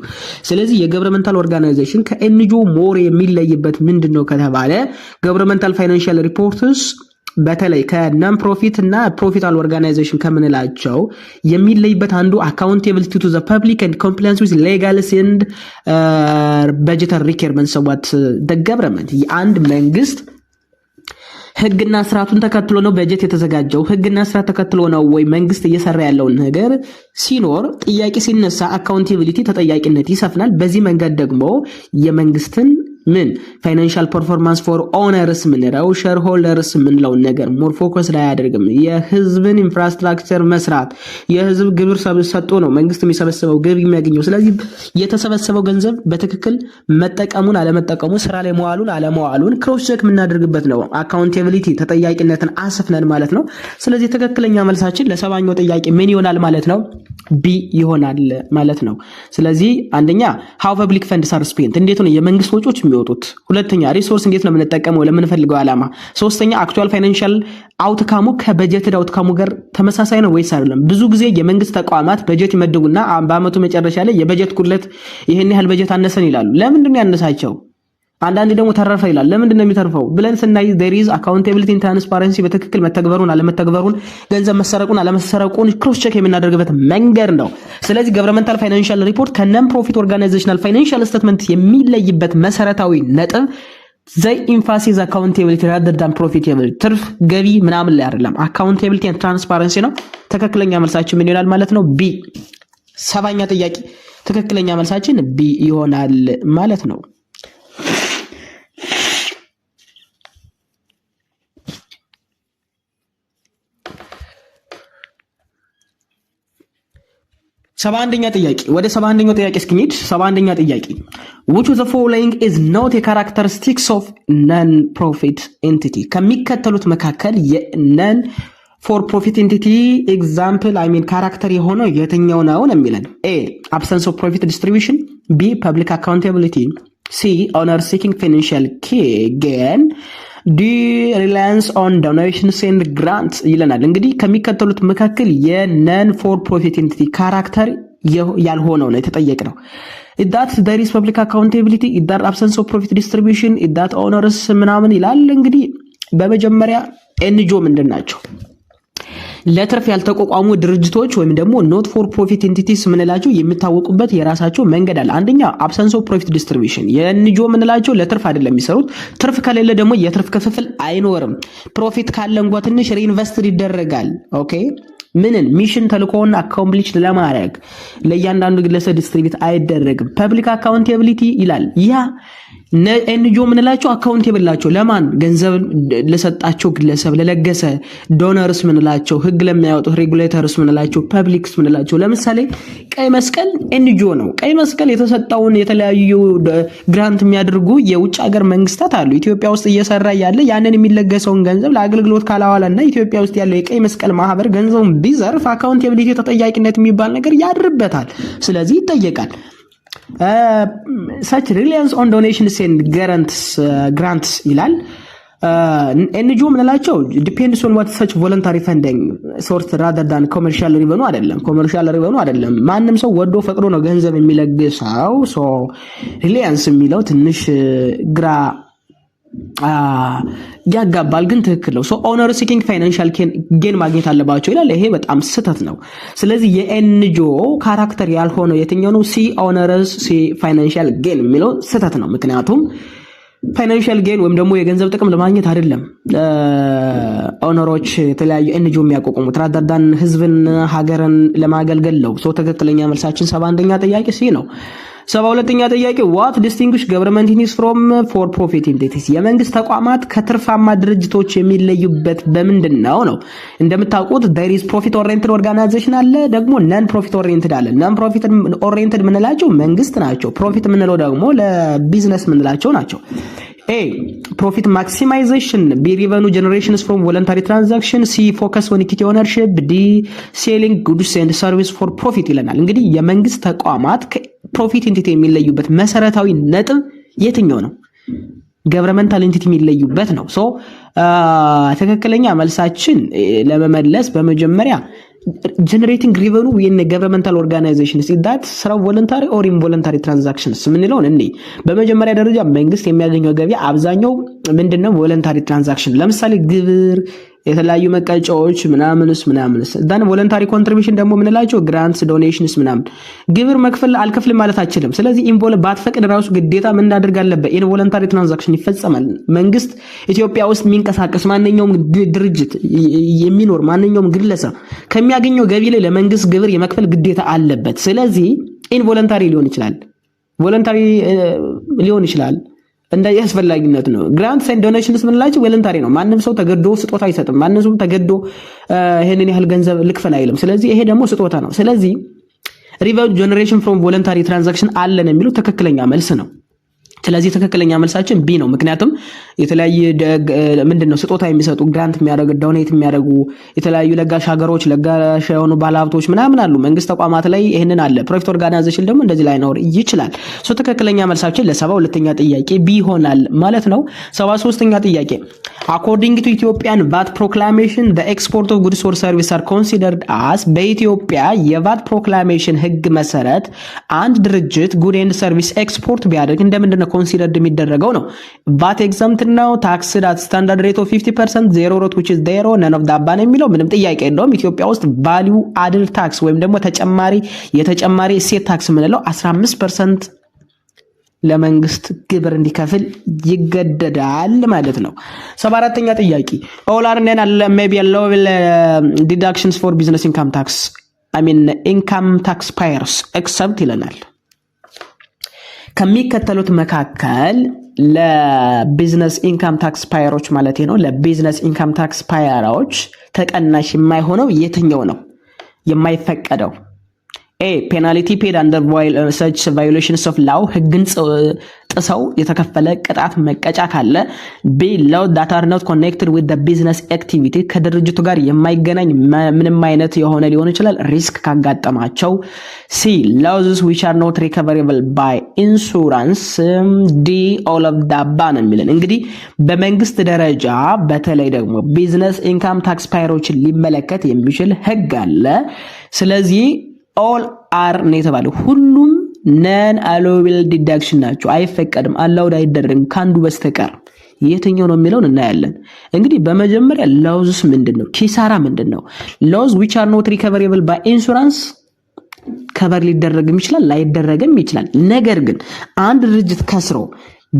A: ስለዚህ የገቨርንመንታል ኦርጋናይዜሽን ከኤንጂኦ ሞር የሚለይበት ምንድነው ከተባለ ገቨርንመንታል ፋይናንሻል ሪፖርትስ በተለይ ከናን ፕሮፊት እና ፕሮፊታል ኦርጋናይዜሽን ከምንላቸው የሚለይበት አንዱ accountability to the public and compliance with legal and budgetary requirements of what the government የአንድ መንግስት ህግና ስርዓቱን ተከትሎ ነው በጀት የተዘጋጀው። ህግና ስርዓት ተከትሎ ነው ወይ መንግስት እየሰራ ያለው ነገር ሲኖር ጥያቄ ሲነሳ አካውንታቢሊቲ ተጠያቂነት ይሰፍናል። በዚህ መንገድ ደግሞ የመንግስትን ምን ፋይናንሻል ፐርፎርማንስ ፎር ኦነርስ ምንለው ሼርሆልደርስ ምንለው ነገር ሞር ፎከስ ላይ አያደርግም። የህዝብን ኢንፍራስትራክቸር መስራት የህዝብ ግብር ሰጥቶ ነው መንግስት የሚሰበስበው ገቢ የሚያገኘው። ስለዚህ የተሰበሰበው ገንዘብ በትክክል መጠቀሙን አለመጠቀሙ ስራ ላይ መዋሉን አለመዋሉን ክሮስ ቼክ የምናደርግበት ነው። አካውንታቢሊቲ ተጠያቂነትን አስፍነን ማለት ነው። ስለዚህ ትክክለኛ መልሳችን ለ7ኛው ጥያቄ ምን ይሆናል ማለት ነው? ቢ ይሆናል ማለት ነው። ስለዚህ አንደኛ how public funds are spent እንዴት ነው የመንግስት ወጪዎች የሚወጡት? ሁለተኛ ሪሶርስ እንዴት ነው የምንጠቀመው ለምንፈልገው ዓላማ? ሶስተኛ አክቹዋል ፋይናንሻል አውትካሙ ከበጀት አውትካሙ ጋር ተመሳሳይ ነው ወይስ አይደለም? ብዙ ጊዜ የመንግስት ተቋማት በጀት ይመድቡና በአመቱ መጨረሻ ላይ የበጀት ጉድለት ይሄን ያህል በጀት አነሰን ይላሉ። ለምንድን ነው ያነሳቸው? አንዳንዴ ደግሞ ተረፈ ይላል። ለምንድን ነው የሚተርፈው ብለን ስናይ there is accountability and transparency በትክክል መተግበሩን አለመተግበሩን ገንዘብ መሰረቁን አለመሰረቁን ክሮስ ቼክ የምናደርግበት መንገድ ነው። ስለዚህ ገቨርንመንታል ፋይናንሻል ሪፖርት ከነን ፕሮፊት ኦርጋናይዜሽናል ፋይናንሻል ስቴትመንት የሚለይበት መሰረታዊ ነጥብ they emphasize accountability rather than profitability ትርፍ ገቢ ምናምን ላይ አይደለም። accountability and transparency ነው። ትክክለኛ መልሳችን ምን ይሆናል ማለት ነው? ቢ። 7ኛ ጥያቄ ትክክለኛ መልሳችን ቢ ይሆናል ማለት ነው። ሰባንደኛ ጥያቄ ወደ 71ኛው ጥያቄ እስኪንሄድ 71ኛ ጥያቄ which of the following is not a characteristics of non-profit entity ከሚከተሉት መካከል የነን ፎር ፕሮፊት ኤንቲቲ ኤግዛምፕል ካራክተር የሆነው የትኛው ነው የሚለን? A. absence of profit distribution. B. public accountability. C. owner seeking financial gain. ዲ ሪላያንስ ኦን ዶኔሽንስ ኤንድ ግራንትስ ይለናል። እንግዲህ ከሚከተሉት መካከል የነን ፎር ፕሮፊት ኤንቲቲ ካራክተር ያልሆነው ነው የተጠየቅነው። ኢዳት there is public accountability, ኢዳት absence of profit distribution, ኢዳት owners ምናምን ይላል። እንግዲህ በመጀመሪያ ኤንጂኦ ምንድን ናቸው? ለትርፍ ያልተቋቋሙ ድርጅቶች ወይም ደግሞ ኖት ፎር ፕሮፊት ኤንቲቲስ ምንላቸው የሚታወቁበት የራሳቸው መንገድ አለ። አንደኛ አብሰንስ ኦፍ ፕሮፊት ዲስትሪቢዩሽን፣ የኤንጂኦ ምንላቸው ለትርፍ አይደለም የሚሰሩት። ትርፍ ከሌለ ደግሞ የትርፍ ክፍፍል አይኖርም። ፕሮፊት ካለ እንኳን ትንሽ ሪኢንቨስትድ ይደረጋል። ኦኬ ምንን ሚሽን ተልኮውን አካምፕሊሽ ለማድረግ ለእያንዳንዱ ግለሰብ ዲስትሪቢዩት አይደረግም። ፐብሊክ አካውንታቢሊቲ ይላል። ያ ኤንጂኦ ምንላቸው አካውንቴብል ናቸው። ለማን? ገንዘብ ለሰጣቸው ግለሰብ፣ ለለገሰ ዶነርስ ምንላቸው፣ ህግ ለሚያወጡት ሬጉሌተርስ ምንላቸው፣ ፐብሊክስ ምንላቸው። ለምሳሌ ቀይ መስቀል ኤንጂኦ ነው። ቀይ መስቀል የተሰጠውን የተለያዩ ግራንት የሚያደርጉ የውጭ ሀገር መንግስታት አሉ። ኢትዮጵያ ውስጥ እየሰራ ያለ ያንን የሚለገሰውን ገንዘብ ለአገልግሎት ካላዋለና ኢትዮጵያ ውስጥ ያለው የቀይ መስቀል ማህበር ገንዘቡን ቢዘርፍ አካውንቴቢሊቲ ተጠያቂነት የሚባል ነገር ያድርበታል። ስለዚህ ይጠየቃል። such reliance on donations and grants ይላል። ኤንጂኦ ምንላቸው ዲፔንድስ ኦን ዋት ሰች ቮለንታሪ ፈንዲንግ ሶርስ rather than commercial revenue አይደለም። ማንም ሰው ወዶ ፈቅዶ ነው ገንዘብ የሚለግሰው። ሶ ሪላያንስ የሚለው ትንሽ ግራ ያጋባል፣ ግን ትክክል ነው። ሶ ኦነር ሲኪንግ ፋይናንሻል ጌን ማግኘት አለባቸው ይላል። ይሄ በጣም ስህተት ነው። ስለዚህ የኤንጂኦ ካራክተር ያልሆነው የትኛው ነው? ሲ ኦነርስ ሲ ፋይናንሻል ጌን የሚለው ስህተት ነው። ምክንያቱም ፋይናንሻል ጌን ወይም ደግሞ የገንዘብ ጥቅም ለማግኘት አይደለም ኦነሮች የተለያዩ ኤንጂኦ የሚያቋቁሙት rather than ህዝብን ሀገርን ለማገልገል ነው። ሶ ትክክለኛ መልሳችን 71ኛ ጥያቄ ሲ ነው። 72ኛ ጥያቄ what distinguish government entities from for profit entities የመንግስት ተቋማት ከትርፋማ ድርጅቶች የሚለዩበት በምንድን ነው? እንደምታውቁት there is profit oriented organization አለ፣ ደግሞ non profit oriented አለ። non profit oriented ምንላቸው መንግስት ናቸው። ፕሮፊት ምንለው ደግሞ ለቢዝነስ ምንላቸው ናቸው። A profit maximization, B revenue generations from voluntary transaction, C focus on equity ownership, D selling goods and service for profit ይለናል። እንግዲህ የመንግስት ተቋማት ከፕሮፊት ኤንቲቲ የሚለዩበት መሰረታዊ ነጥብ የትኛው ነው? ገቨርንመንታል ኤንቲቲ የሚለዩበት ነው። ሶ ትክክለኛ መልሳችን ለመመለስ በመጀመሪያ generating revenue in governmental organizations is that ስራው voluntary or involuntary transactions ምንለውን እንዴ በመጀመሪያ ደረጃ መንግስት የሚያገኘው ገቢ አብዛኛው ምንድነው? voluntary transaction። ለምሳሌ ግብር፣ የተለያዩ መቀጫዎች ምናምንስ ዳን voluntary contribution ደግሞ ምንላቸው grants donations ምናምን። ግብር መክፈል አልከፍልም ማለት አይችልም። ስለዚህ ባትፈቅድ ራሱ ግዴታ ምን እንዳደርግ አለበት? involuntary transaction ይፈጸማል። መንግስት ኢትዮጵያ ውስጥ የሚንቀሳቀስ ማንኛውም ድርጅት የሚኖር ማንኛውም ግለሰብ ከሚያገኘው ገቢ ላይ ለመንግስት ግብር የመክፈል ግዴታ አለበት። ስለዚህ involuntary ሊሆን ይችላል፣ voluntary ሊሆን ይችላል እንደ ያስፈልግነት ነው። grants and donations ምንላቸው voluntary ነው። ማንም ሰው ተገዶ ስጦታ አይሰጥም። ማንም ሰው ተገዶ ይሄንን ያህል ገንዘብ ልክፈል አይልም። ስለዚህ ይሄ ደግሞ ስጦታ ነው። ስለዚህ revenue generation from voluntary transaction አለን የሚለው ትክክለኛ መልስ ነው። ስለዚህ ትክክለኛ መልሳችን ቢ ነው። ምክንያቱም የተለያየ ምንድነው ስጦታ የሚሰጡ ግራንት የሚያደርጉ ዶኔት የሚያደርጉ የተለያዩ ለጋሽ ሀገሮች ለጋሽ የሆኑ ባለሀብቶች ምናምን አሉ። መንግስት ተቋማት ላይ ይሄንን አለ። ፕሮፊት ኦርጋናይዜሽን ደግሞ እንደዚህ ላይ ነው ይችላል። ሶ ትክክለኛ መልሳችን ለ72ኛ ጥያቄ ቢ ይሆናል ማለት ነው። 73ኛ ጥያቄ according to Ethiopian VAT proclamation the export of goods or services are considered as በኢትዮጵያ የቫት ፕሮክላሜሽን ህግ መሰረት አንድ ድርጅት ጉድ ኤንድ ሰርቪስ ኤክስፖርት ቢያደርግ እንደምንድነው ኮንሲደርድ የሚደረገው ነው? ቫት ኤግዘምፕት ነው፣ ታክስ ዳት ስታንዳርድ ሬት ኦፍ 50%፣ ዜሮ ሮት which is zero, none of that ban የሚለው ምንም ጥያቄ የለውም። ኢትዮጵያ ውስጥ ቫልዩ አድድ ታክስ ወይም ደግሞ የተጨማሪ እሴት ታክስ ምንለው 15% ለመንግስት ግብር እንዲከፍል ይገደዳል ማለት ነው። 74ኛ ጥያቄ all are maybe a low deductions for business income tax income taxpayers except ይለናል። ከሚከተሉት መካከል ለቢዝነስ ኢንካም ታክስ ፓየሮች ማለት ነው ለቢዝነስ ኢንካም ታክስ ፓየሮች ተቀናሽ የማይሆነው የትኛው ነው? የማይፈቀደው A penalty paid under such violations of law ህግን ጥሰው የተከፈለ ቅጣት መቀጫ ካለ። B law that are not connected with the business activity ከድርጅቱ ጋር የማይገናኝ ምንም አይነት የሆነ ሊሆን ይችላል ሪስክ ካጋጠማቸው። C losses which are not recoverable by insurance። D all of the above የሚለን እንግዲህ በመንግስት ደረጃ በተለይ ደግሞ ቢዝነስ ኢንካም ታክስ ፓየሮችን ሊመለከት የሚችል ህግ አለ። ስለዚህ all are ነው የተባለው። ሁሉም non allowable deduction ናቸው፣ አይፈቀድም፣ አላውድ አይደረግም ካንዱ በስተቀር የትኛው ነው የሚለውን እናያለን። እንግዲህ በመጀመሪያ ሎዝስ ምንድነው? ኪሳራ ምንድነው? ሎዝ which are not recoverable by insurance ከበር ሊደረግም ይችላል ላይደረግም ይችላል። ነገር ግን አንድ ድርጅት ከስሮ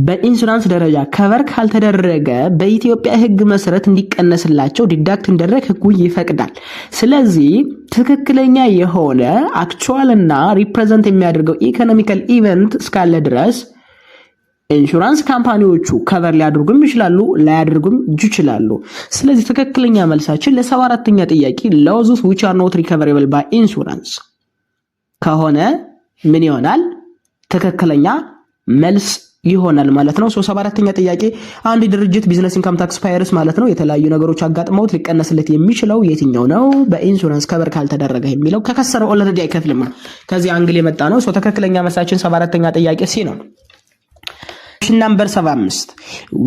A: በኢንሹራንስ ደረጃ ከበር ካልተደረገ በኢትዮጵያ ሕግ መሰረት እንዲቀነስላቸው ዲዳክት እንዲደረግ ሕጉ ይፈቅዳል። ስለዚህ ትክክለኛ የሆነ አክቹዋልና ሪፕሬዘንት የሚያደርገው ኢኮኖሚካል ኢቨንት እስካለ ድረስ ኢንሹራንስ ካምፓኒዎቹ ከቨር ሊያደርጉም ይችላሉ ላያደርጉም ይችላሉ። ስለዚህ ትክክለኛ መልሳችን ለ74ኛ ጥያቄ ሎዝስ which are not recoverable by insurance ከሆነ ምን ይሆናል? ትክክለኛ መልስ ይሆናል ማለት ነው። 74ኛ ጥያቄ አንድ ድርጅት ቢዝነስ ኢንካም ታክስ ፓየርስ ማለት ነው የተለያዩ ነገሮች አጋጥመውት ሊቀነስለት የሚችለው የትኛው ነው በኢንሹራንስ ከቨር ካልተደረገ የሚለው ከከሰረ ኦልሬዲ አይከፍልም። ከዚህ አንግል የመጣ ነው። ትክክለኛ መልሳችን 74ኛ ጥያቄ ሲ ነው። Number 75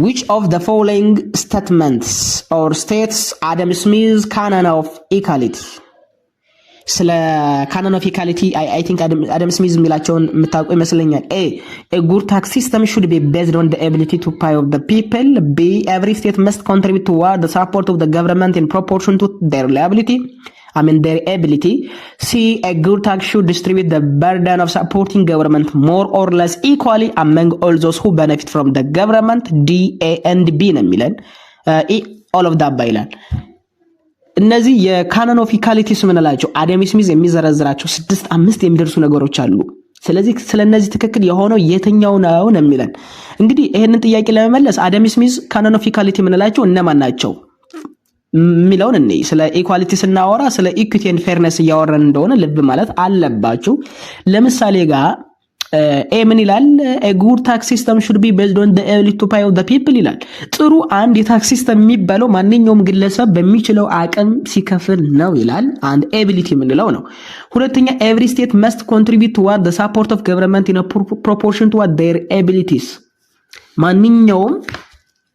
A: which of the following statements or states Adam Smith's canon of equality ስለ canon of equality I think Adam Smith የሚላቸውን የምታውቁ ይመስለኛል። A good tax system should be based on the ability to pay of the people. B every state must contribute toward the support of the government in proportion to their liability. Their ability. C a good tax should distribute the burden of supporting government more or less equally among all those who benefit from the government. D A and B ነው የሚለን E all of that ይላል። እነዚህ የካኖን ኦፍ ኢኳሊቲስ ምንላቸው አዳም ስሚዝ የሚዘረዝራቸው 6-5 የሚደርሱ ነገሮች አሉ። ስለዚህ ስለነዚህ ትክክል የሆነው የትኛው ነው የሚለን እንግዲህ ይሄንን ጥያቄ ለመመለስ አዳም ስሚዝ ካኖን ኦፍ ኢኳሊቲ ምንላቸው እነማን ናቸው ሚለውን እኔ ስለ ኢኳሊቲ ስናወራ ስለ ኢኩዊቲ ኤንድ ፌርነስ እያወራን እንደሆነ ልብ ማለት አለባችሁ። ለምሳሌ ጋር ምን ይላል? a good tax system should be based on the ability to pay of the people ይላል። ጥሩ አንድ የታክስ ሲስተም የሚባለው ማንኛውም ግለሰብ በሚችለው አቅም ሲከፍል ነው ይላል። አንድ ኤቢሊቲ የምንለው ነው። ሁለተኛ every state must contribute toward the support of government in a proportion to their abilities ማንኛውም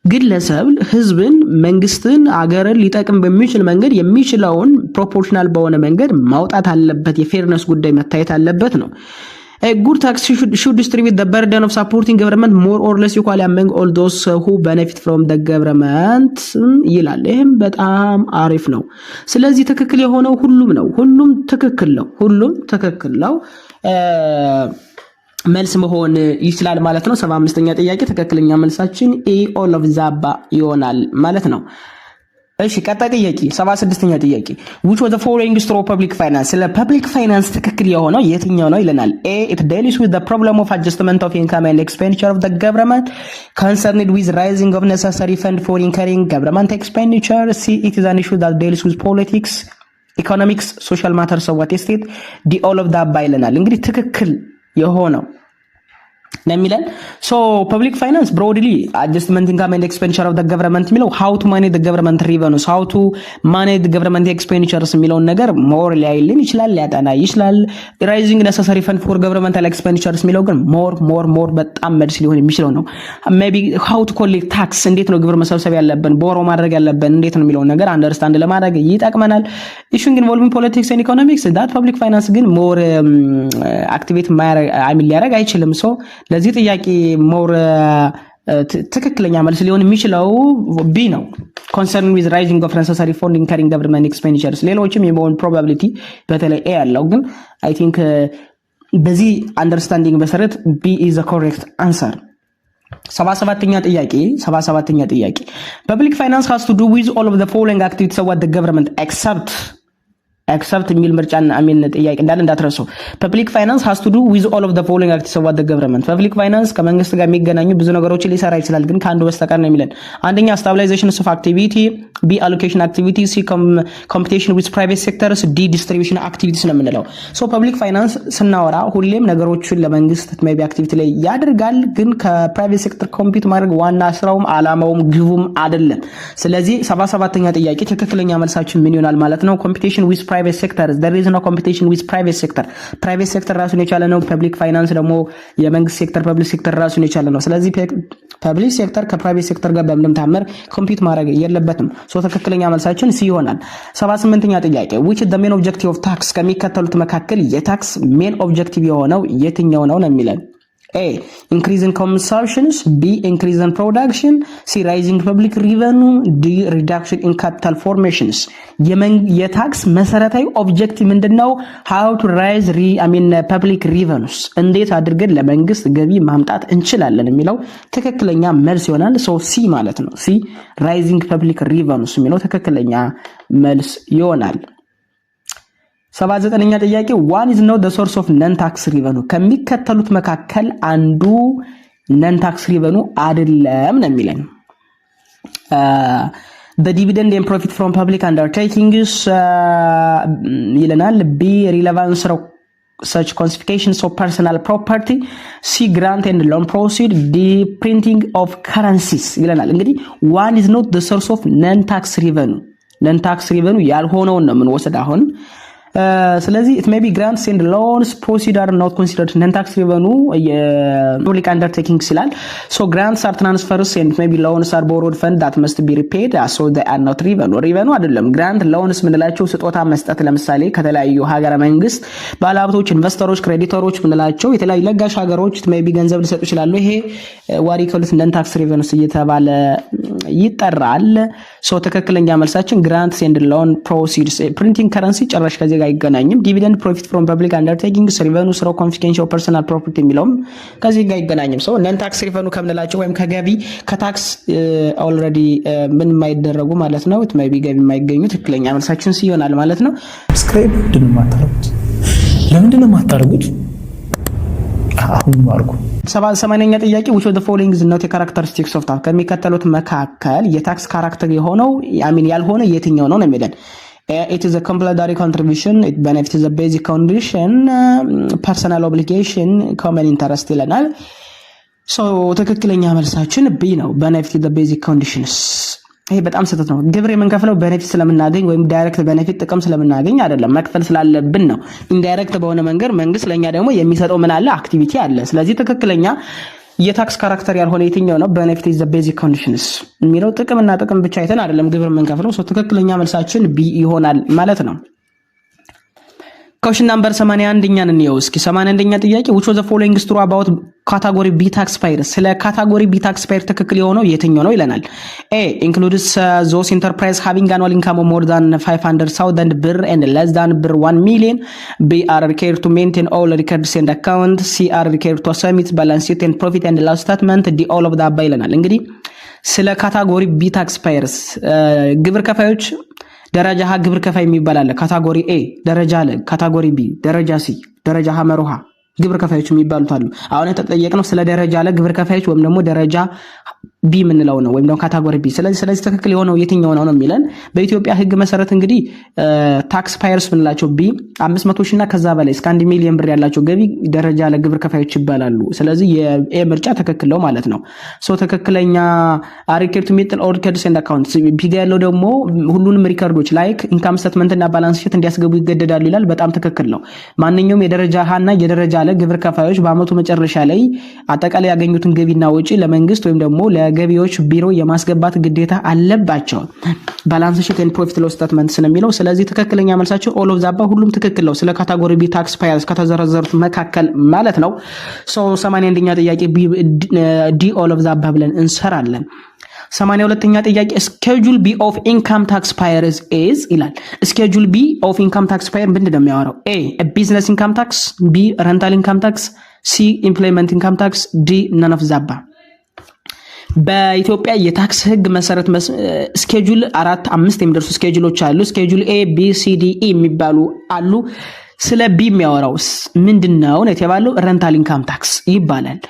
A: ግለሰብ ህዝብን መንግስትን አገርን ሊጠቅም በሚችል መንገድ የሚችለውን ፕሮፖርሽናል በሆነ መንገድ ማውጣት አለበት። የፌርነስ ጉዳይ መታየት አለበት ነው። A good tax should distribute the burden of supporting government more or less equally among all those who benefit from the government ይላል። ይህም በጣም አሪፍ ነው። ስለዚህ ትክክል የሆነው ሁሉም ነው። ሁሉም ትክክል ነው። ሁሉም ትክክል ነው። መልስ መሆን ይችላል ማለት ነው። 75ኛ ጥያቄ ትክክለኛ መልሳችን ኤ ኦል ኦፍ ዛባ ይሆናል ማለት ነው። እሺ ቀጣይ ጥያቄ 76ኛ ጥያቄ which was the following straw public finance ስለ public finance ትክክል የሆነው የትኛው ነው ይለናል። A it deals with the problem of adjustment of income and expenditure of the government concerned with rising of necessary fund for incurring government expenditure. C it is an issue that deals with politics economics social matters of what state. D all of that ይለናል። እንግዲህ ትክክል የሆነው ነሚለን ሶ ፐብሊክ ፋይናንስ ብሮድሊ አጀስትመንት ኢንካም ኤንድ ኤክስፔንዲቸር ኦፍ ዘ ገቨርንመንት የሚለው ሃው ቱ ማኔጅ ዘ ገቨርንመንት ሪቨኑስ ሃው ቱ ማኔጅ ዘ ገቨርንመንት ኤክስፔንዲቸርስ የሚለውን ነገር ሞር ሊያይልን ይችላል ሊያጠና ይችላል። ራይዚንግ ነሰሰሪ ፈንድ ፎር ገቨርንመንታል ኤክስፔንዲቸርስ የሚለው ግን ሞር በጣም መልስ ሊሆን የሚችለው ነው። ሜቢ ሃው ቱ ኮሌክት ታክስ እንዴት ነው ግብር መሰብሰብ ያለብን ቦሮ ማድረግ ያለብን እንዴት ነው የሚለውን ነገር አንደርስታንድ ለማድረግ ይጠቅመናል። ኢሹን ግን ኢንቮልቪንግ ፖለቲክስ ኤንድ ኢኮኖሚክስ ዳት ፐብሊክ ፋይናንስ ግን ሞር አክቲቬት ሊያደርግ አይችልም። ሶ ለዚህ ጥያቄ ሞር ትክክለኛ መልስ ሊሆን የሚችለው ቢ ነው። ኮንሰርን ዊዝ ራይዚንግ ኦፍ necessary fund incurring government expenditures ሌሎችም የመሆን ፕሮባቢሊቲ በተለይ ኤ ያለው ግን አይ ቲንክ በዚህ አንደርስታንዲንግ መሰረት ቢ ኢዝ ዘ ኮሬክት አንሰር። 77ኛ ጥያቄ public finance has to do with all of the following activities of what the government except የሚል ምርጫና ጥያቄ እንዳለ እንዳትረሱ። ፐብሊክ ፋይናንስ has to do with all of the following activities of the government ፐብሊክ ፋይናንስ ከመንግስት ጋር የሚገናኙ ብዙ ነገሮችን ሊሰራ ይችላል ግን ከአንዱ በስተቀር ነው የሚለን። አንደኛ ስታቢላይዜሽን ኦፍ አክቲቪቲ፣ ቢ አሎኬሽን አክቲቪቲ፣ ሲ ኮምፒቲሽን ዊዝ ፕራይቬት ሴክተርስ፣ ዲ ዲስትሪቢዩሽን አክቲቪቲስ ነው የምንለው። ሶ ፐብሊክ ፋይናንስ ስናወራ ሁሌም ነገሮችን ለመንግስት ሜቢ አክቲቪቲ ላይ ያደርጋል ግን ከፕራይቬት ሴክተር ኮምፒት ማድረግ ዋና ስራውም አላማውም ግቡም አይደለም። ስለዚህ 77ኛ ጥያቄ ትክክለኛ መልሳችን ምን ይሆናል ማለት ነው? ኮምፒቲሽን ዊዝ private sector there is no competition with private sector ራሱን የቻለ ነው። ፐብሊክ ፋይናንስ ደግሞ የመንግስት ሴክተር ፐብሊክ ሴክተር ራሱን የቻለ ነው። ስለዚህ ፐብሊክ ሴክተር ከፕራይቬት ሴክተር ጋር በምንም ታምር ኮምፒት ማድረግ የለበትም። ሶ ትክክለኛ መልሳችን ሲ ይሆናል። 78ኛ ጥያቄ which is the main objective of tax ከሚከተሉት መካከል የታክስ ሜን ኦብጀክቲቭ የሆነው የትኛው ነው የሚለን። A. Increase in consumptions. B. Increase in production. C. Rising public revenue. D. Reduction in capital formations. የታክስ መሰረታዊ ኦብጀክቲቭ ምንድነው? How to rise public revenues እንዴት አድርገን ለመንግስት ገቢ ማምጣት እንችላለን የሚለው ትክክለኛ መልስ ይሆናል። ሶ ሲ ማለት ነው። ሲ Rising public revenues የሚለው ትክክለኛ መልስ ይሆናል። 79ኛ ጥያቄ one is not the source of non tax revenue ከሚከተሉት መካከል አንዱ non tax revenue አይደለም ነው የሚለን the dividend and profit from public undertakings ይለናል። B relevance of such classifications of personal property. C grant and loan proceed. D printing of currencies ይለናል። እንግዲህ one is not the source of non tax revenue ያልሆነውን ነው የምንወስድ አሁን ስለዚህ it may be grants and loans proceed are not considered non-tax revenue public undertaking ይላል so grants are transfers and maybe loans are borrowed fund that must be repaid so they are not revenue አይደለም grant loans ምንላቸው ስጦታ መስጠት ለምሳሌ ከተለያዩ ሀገረ መንግስት ባለሀብቶች ኢንቨስተሮች ክሬዲተሮች ምንላቸው የተለያዩ ለጋሽ ሀገሮች maybe ገንዘብ ሊሰጡ ይችላሉ ይሄ ዋሪ ከሉት non-tax revenues እየተባለ ይጠራል so ትክክለኛ መልሳችን grants and loan proceeds printing currency ጨራሽ ከዚህ ጋር አይገናኝም dividend profit from public undertakings revenue through confiscation of personal property የሚለውም ከዚህ ጋር አይገናኝም ሰው non tax revenue ከምንላቸው ወይም ከገቢ ከታክስ already ምን የማይደረጉ ማለት ነው it may be ገቢ የማይገኙ ትክክለኛ መልሳችን ሲሆናል ማለት ነው
B: subscribe ለምንድን ነው የማታደርጉት አሁን ማርኩ
A: 78ኛ ጥያቄ which of the following is not a characteristics of tax ከሚከተሉት መካከል የታክስ ካራክተር የሆነው ያልሆነ የትኛው ነው የሚለን it is a compulsory contribution it benefits the basic condition personal obligation common interest ይለናል so ትክክለኛ መልሳችን B ነው benefit the basic conditions ይሄ በጣም ስህተት ነው ግብር የምንከፍለው ቤኔፊት ስለምናገኝ ወይም ዳይሬክት ቤኔፊት ጥቅም ስለምናገኝ አይደለም መክፈል ስላለብን ነው ኢንዳይሬክት በሆነ መንገድ መንግስት ለኛ ደግሞ የሚሰጠው ምን አለ አክቲቪቲ አለ ስለዚህ ትክክለኛ የታክስ ካራክተር ያልሆነ የትኛው ነው benefit is the basic conditions የሚለው ጥቅምና ጥቅም ብቻ አይተን አይደለም ግብር የምንከፍለው ሶ ትክክለኛ መልሳችን B ይሆናል ማለት ነው question number 81 ኛን እንየው እስኪ 81ኛ ጥያቄ which of the following is true about category B taxpayer ስለ category B taxpayer ትክክል የሆነው የትኛው ነው ይለናል A includes those enterprise having annual income of more than 500,000 ብር and less than ብር 1 million B are required to maintain all records and accounts C are required to submit balance sheet and profit and loss statement D all of the above ይለናል እንግዲህ ስለ category B taxpayers ግብር ከፋዮች ደረጃ ሀ ግብር ከፋይ የሚባል አለ ካቴጎሪ A ደረጃ ለ ካቴጎሪ B ደረጃ C ደረጃ ሀ መሩሃ ግብር ከፋዮች የሚባሉት አሉ አሁን የተጠየቅነው ስለ ደረጃ ለ ግብር ከፋዮች ወይም ደግሞ ደረጃ B ምንለው ነው ወይም ደግሞ ካቴጎሪ B ስለዚህ ትክክል የሆነው የትኛው ነው የሚለን በኢትዮጵያ ህግ መሰረት እንግዲህ ታክስ ፓየርስ ምንላቸው B 500 ሺና ከዛ በላይ እስከ 1 ሚሊዮን ብር ያላቸው ገቢ ደረጃ ለ ግብር ከፋዮች ይባላሉ ስለዚህ የኤ ምርጫ ትክክል ነው ማለት ነው ሶ ትክክለኛ አሪኬርት ሚጥል ኦርኬድስ ኤንድ አካውንትስ ቢጋ ያለው ደግሞ ሁሉንም ሪከርዶች ላይክ ኢንካም ስቴትመንት እና ባላንስ ሺት እንዲያስገቡ ይገደዳሉ ይላል በጣም ትክክል ነው ማንኛውም የደረጃ ሀና የደረጃ ለ ግብር ከፋዮች በአመቱ መጨረሻ ላይ አጠቃላይ ያገኙትን ገቢና ወጪ ለመንግስት ወይም ደግሞ ለገቢዎች ቢሮ የማስገባት ግዴታ አለባቸው ባላንስ ሺት ኤንድ ፕሮፊት ሎስ ስቴትመንት ስለሚለው ስለዚህ ትክክለኛ መልሳቸው ኦል ኦፍ ዘ አባቭ ሁሉም ትክክል ነው ስለ ካቴጎሪ ቢ ታክስ ፓየርስ ከተዘረዘሩት መካከል ማለት ነው ሶ 81ኛ ጥያቄ ዲ ኦል ኦፍ ዘ አባቭ ብለን እንሰራለን 82ኛ ጥያቄ schedule B of income tax payers is ይላል schedule B of income tax payer ምንድን ነው የሚያወራው A business income tax B rental income tax C employment income tax D none of the above በኢትዮጵያ የታክስ ህግ መሰረት ስኬጁል 4 5 የሚደርሱ ስኬጁሎች አሉ ስኬጁል A B C D E የሚባሉ አሉ ስለ B የሚያወራው ምንድነው ነው የተባለው rental income tax ይባላል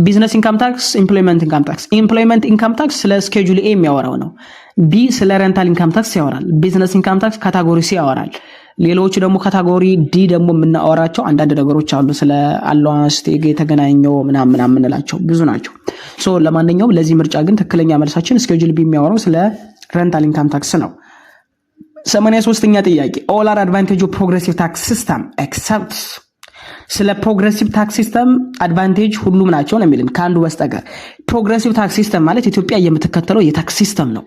A: ቢዝነስ ኢንካም ታክስ ኢምፕሎይመንት ኢንካም ታክስ ስለ ስኬጁል ኤ የሚያወራው ነው ቢ ስለ ሬንታል ኢንካም ታክስ ያወራል ቢዝነስ ኢንካም ታክስ ካቴጎሪ ሲ ያወራል ሌሎች ደግሞ ካቴጎሪ ዲ ደግሞ የምናወራቸው አንዳንድ ነገሮች አሉ ስለ አላዋንስ ቴግ የተገናኘው ምናምን ምንላቸው ብዙ ናቸው ሶ ለማንኛውም ለዚህ ምርጫ ግን ትክክለኛ መልሳችን ስኬጁል ቢ የሚያወራው ስለ ሬንታል ኢንካም ታክስ ነው 83ኛ ጥያቄ all are advantage of progressive tax system except ስለ ፕሮግሬሲቭ ታክስ ሲስተም አድቫንቴጅ ሁሉም ናቸው ነው የሚልን ካንዱ በስተቀር ፕሮግሬሲቭ ታክስ ሲስተም ማለት ኢትዮጵያ የምትከተለው የታክስ ሲስተም ነው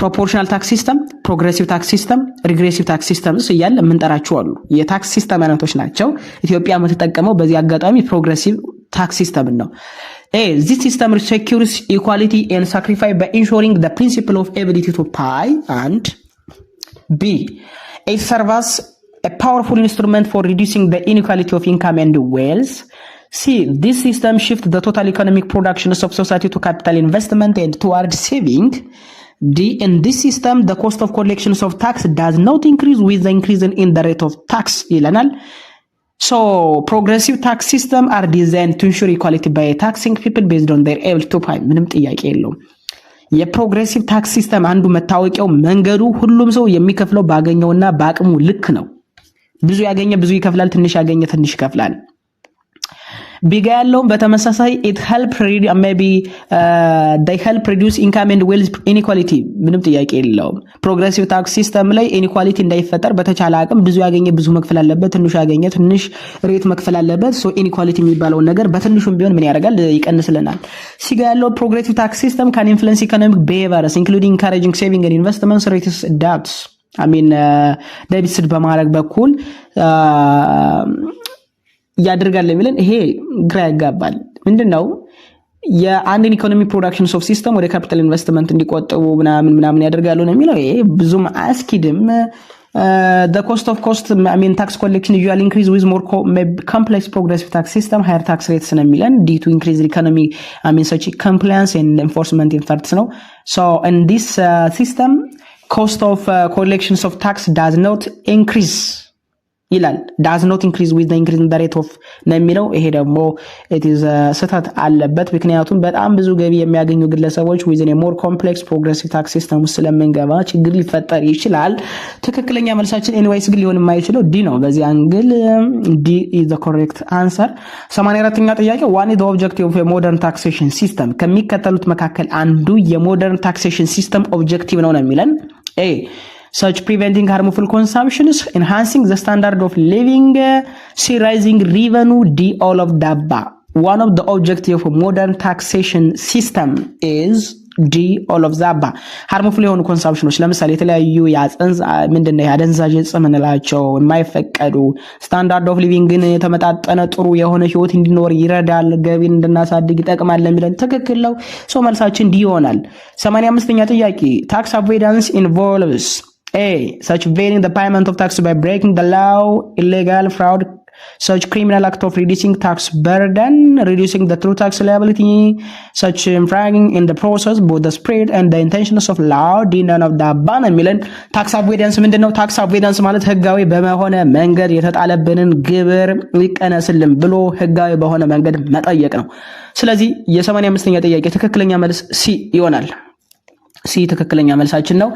A: ፕሮፖርሽናል ታክስ ሲስተም ፕሮግሬሲቭ ታክስ ሲስተም ሪግሬሲቭ ታክስ ሲስተምስ እያለ የምንጠራቸው አሉ የታክስ ሲስተም አይነቶች ናቸው ኢትዮጵያ የምትጠቀመው በዚህ አጋጣሚ ፕሮግሬሲቭ ታክስ ሲስተም ነው። This system secures equality and sacrifice by ensuring the principle of ability to pay. And B, it serves as a powerful instrument for reducing the inequality of income and wealth. C, this system shifts the total economic productions of society to capital investment and toward saving. D, in this system, the cost of collections of tax does not increase with the increase in the rate of tax. So, progressive tax system are designed to ensure equality by taxing people based on their able to pay. ምንም ጥያቄ የለውም። የፕሮግሬሲቭ ታክስ ሲስተም አንዱ መታወቂያው መንገዱ ሁሉም ሰው የሚከፍለው ባገኘውና በአቅሙ ልክ ነው። ብዙ ያገኘ ብዙ ይከፍላል፣ ትንሽ ያገኘ ትንሽ ይከፍላል። ቢጋ ያለውም በተመሳሳይ it help maybe they help reduce income and wealth inequality ምንም ጥያቄ የለውም። ፕሮግሬሲቭ ታክስ ሲስተም ላይ ኢኒኳሊቲ እንዳይፈጠር በተቻለ አቅም ብዙ ያገኘ ብዙ መክፈል አለበት፣ ትንሽ ያገኘ ትንሽ ሬት መክፈል አለበት። ሶ ኢኒኳሊቲ የሚባለውን ነገር በትንሹም ቢሆን ምን ያደርጋል? ይቀንስልናል። ሲጋ ያለው ፕሮግሬሲቭ ታክስ ሲስተም can influence economic behaviors including encouraging saving and investments rates debts ደቢት በማድረግ በኩል ያደርጋል የሚለን ይሄ ግራ ያጋባል። ምንድነው የአንድን ኢኮኖሚ ፕሮዳክሽን ኦፍ ሲስተም ወደ ካፒታል ኢንቨስትመንት እንዲቆጠቡ ምናምን ያደርጋሉ ነው የሚለው። ይሄ ብዙም አያስኪድም። the cost of tax collection usually increase with more complex progressive tax system higher tax rates ነው የሚለን due to increased economy such compliance and enforcement efforts ነው. So in this system cost of collections of tax does not increase ይላል does not increase with the increase in the rate of ነው የሚለው። ይሄ ደግሞ it is ስህተት አለበት። ምክንያቱም በጣም ብዙ ገቢ የሚያገኙ ግለሰቦች within a more complex progressive tax system ውስጥ ስለምንገባ ችግር ሊፈጠር ይችላል። ትክክለኛ መልሳችን anyways ግን ሊሆን የማይችለው ዲ ነው። በዚህ አንግል ዲ is the correct answer። 84ኛ ጥያቄ one is the objective of a modern taxation system ከሚከተሉት መካከል አንዱ የሞደርን ታክሴሽን ሲስተም ኦብጀክቲቭ ነው የሚለን። ኤ such preventing harmful consumptions, enhancing the standard of living, raising revenue, D all of the above. One of the objectives of a modern taxation system is D all of the above. harmful የሆኑ ኮንሳምፕሽኖች ለምሳሌ የተለያዩ ምንድነው ያደንዛዥ ዕፅ ምንላቸው የማይፈቀዱ ስታንዳርድ ኦፍ ሊቪንግን የተመጣጠነ ጥሩ የሆነ ህይወት እንዲኖር ይረዳል፣ ገቢን እንድናሳድግ ይጠቅማል ለሚለን ትክክል ነው። ሶ መልሳችን ዲ ይሆናል። 85ኛ ጥያቄ tax avoidance involves A, such evading the payment of tax by breaking the law, illegal fraud, such criminal act of reducing tax burden, reducing the true tax liability, such infringing in the process both the spirit and the intentions of law, D none of the above የሚለን ታክስ አቮይዳንስ ምንድነው? ታክስ አቮይዳንስ ማለት ህጋዊ በመሆነ መንገድ የተጣለብንን ግብር ይቀነስልን ብሎ ህጋዊ በሆነ መንገድ መጠየቅ ነው። ስለዚህ የ85ኛ ጥያቄ ትክክለኛ መልስ ሲ ይሆናል። ሲ ትክክለኛ መልሳችን ነው።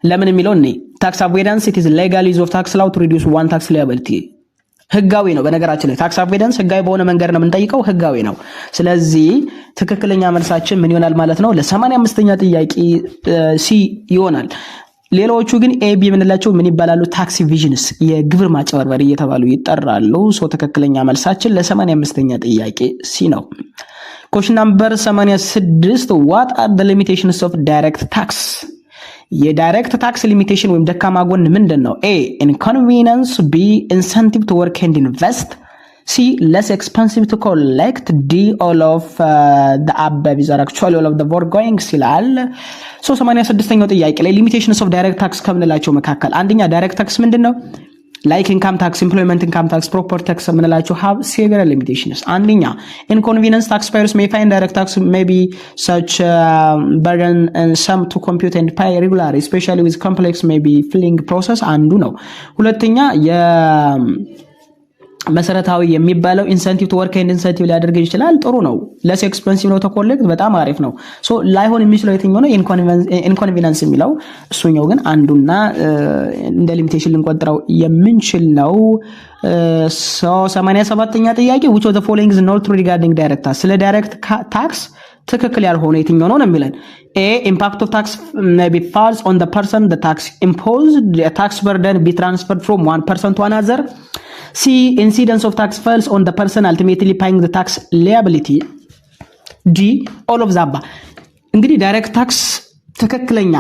A: ለምን የሚለው እኔ ታክስ አቮይዳንስ it is legal use of tax law to reduce one tax liability ህጋዊ ነው። በነገራችን ላይ ታክስ አቮይዳንስ ህጋዊ በሆነ መንገድ ነው የምንጠይቀው፣ ህጋዊ ነው። ስለዚህ ትክክለኛ መልሳችን ምን ይሆናል ማለት ነው? ለ85ኛ ጥያቄ ሲ ይሆናል። ሌሎቹ ግን ኤ ቢ የምንላቸው ምን ይባላሉ? ታክስ ኢቪዥንስ የግብር ማጭበርበር እየተባሉ ይጠራሉ። ሶ ትክክለኛ መልሳችን ለ85ኛ ጥያቄ ሲ ነው። Question number 86 what are the limitations of direct tax? የዳይሬክት ታክስ ሊሚቴሽን ወይም ደካማ ጎን ምንድነው? A, inconvenience, B, incentive to work and invest, C, less expensive to collect, D, all of the above is actually all of the foregoing ይላል። ሶ 86ኛው ጥያቄ ላይ limitations of direct tax ከምንላቸው መካከል አንደኛ ዳይሬክት ታክስ ምንድነው? like income tax, employment income tax, property tax የምንላቸው have several limitations. አንደኛ inconvenience taxpayers may find direct tax may be such burden and some to compute and pay regularly especially with complex maybe filing process አንዱ ነው። ሁለተኛ መሰረታዊ የሚባለው ኢንሰንቲቭ ቱ ወርክ ኤንድ ኢንሰንቲቭ ሊያደርግ ይችላል። ጥሩ ነው። ለስ ኤክስፔንሲቭ ነው ተኮሌክት በጣም አሪፍ ነው። ሶ ላይሆን የሚችለው የትኛው ነው? ኢንኮንቪኒየንስ የሚለው እሱኛው ግን አንዱና እንደ ሊሚቴሽን ልንቆጥረው የምንችል ነው። ሶ 87ኛ ጥያቄ which of the following is not true regarding direct tax? ስለ ዳይሬክት ታክስ ትክክል ያልሆነ የትኛው ነው የሚለን? A, impact of tax maybe falls on the person the tax imposed, the tax burden be transferred from one person to another. C, incidence of tax falls on the person ultimately paying the tax liability. D, all of the above. እንግዲህ ዳይሬክት ታክስ ትክክለኛ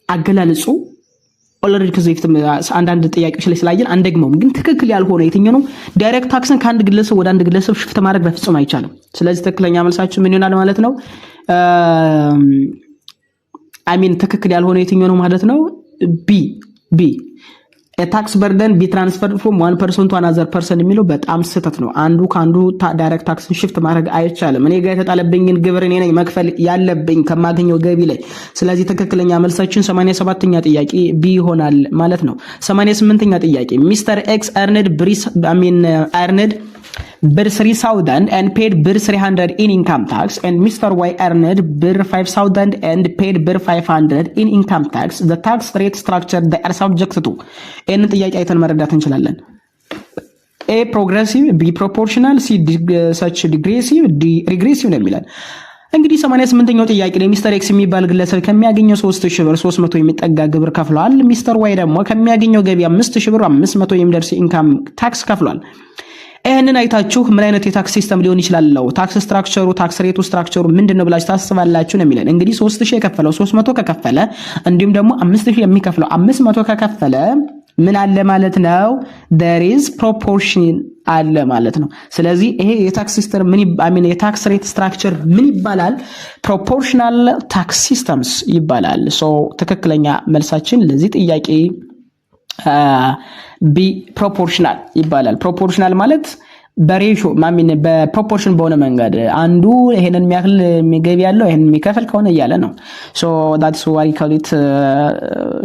A: አገላለጹ ኦልሬዲ ከዚህ በፊት አንዳንድ ጥያቄዎች ላይ ስላየን አንደግመውም፣ ግን ትክክል ያልሆነ የትኛው ነው? ዳይሬክት ታክስን ከአንድ ግለሰብ ወደ አንድ ግለሰብ ሽፍት ማድረግ በፍጹም አይቻልም። ስለዚህ ትክክለኛ መልሳችን ምን ይሆናል ማለት ነው? ትክክል ያልሆነ የትኛው ነው ማለት ነው? ቢ a tax burden be transferred from one person to another person የሚለው በጣም ስህተት ነው። አንዱ ካንዱ ዳይሬክት ታክስን ሽፍት ማድረግ አይቻልም። እኔ ጋር የተጣለብኝን ግብር እኔ ነኝ መክፈል ያለብኝ ከማገኘው ገቢ ላይ። ስለዚህ ትክክለኛ መልሳችን 87ኛ ጥያቄ ቢ ይሆናል ማለት ነው። 88ኛ ጥያቄ ሚስተር ኤክስ earned ብር 3000 and paid ብር 300 in income tax and Mr. Y earned ብር 5000 and paid ብር 500 in income tax. The tax rate structure they are subject to. ይህንን ጥያቄ አይተን መረዳት እንችላለን። A progressive, B proportional, C such digressive, D regressive ነው የሚለን። እንግዲህ 88ኛው ጥያቄ ላይ ሚስተር ኤክስ የሚባል ግለሰብ ከሚያገኘው 3000 ብር 300 የሚጠጋ ግብር ከፍሏል። ሚስተር ዋይ ደግሞ ከሚያገኘው ገቢ 5000 ብር 500 የሚደርስ ኢንካም ታክስ ከፍሏል። ይሄንን አይታችሁ ምን አይነት የታክስ ሲስተም ሊሆን ይችላል? ታክስ ስትራክቸሩ ታክስ ሬቱ ስትራክቸሩ ምንድነው ብላችሁ ታስባላችሁ ነው የሚለን። እንግዲህ 3000 የከፈለው 300 ከከፈለ እንዲሁም ደግሞ 5000 የሚከፍለው 500 ከከፈለ ምን አለ ማለት ነው? there is proportion አለ ማለት ነው። ስለዚህ ይሄ የታክስ ሲስተም የታክስ ሬት ስትራክቸር ምን ይባላል? proportional tax systems ይባላል። ትክክለኛ መልሳችን ለዚህ ጥያቄ ቢ ፕሮፖርሽናል ይባላል። ፕሮፖርሽናል ማለት በሬሾ በፕሮፖርሽን በሆነ መንገድ አንዱ ይሄንን የሚያክል ገቢ ያለው ይሄንን የሚከፍል ከሆነ እያለ ነው። that's why we call it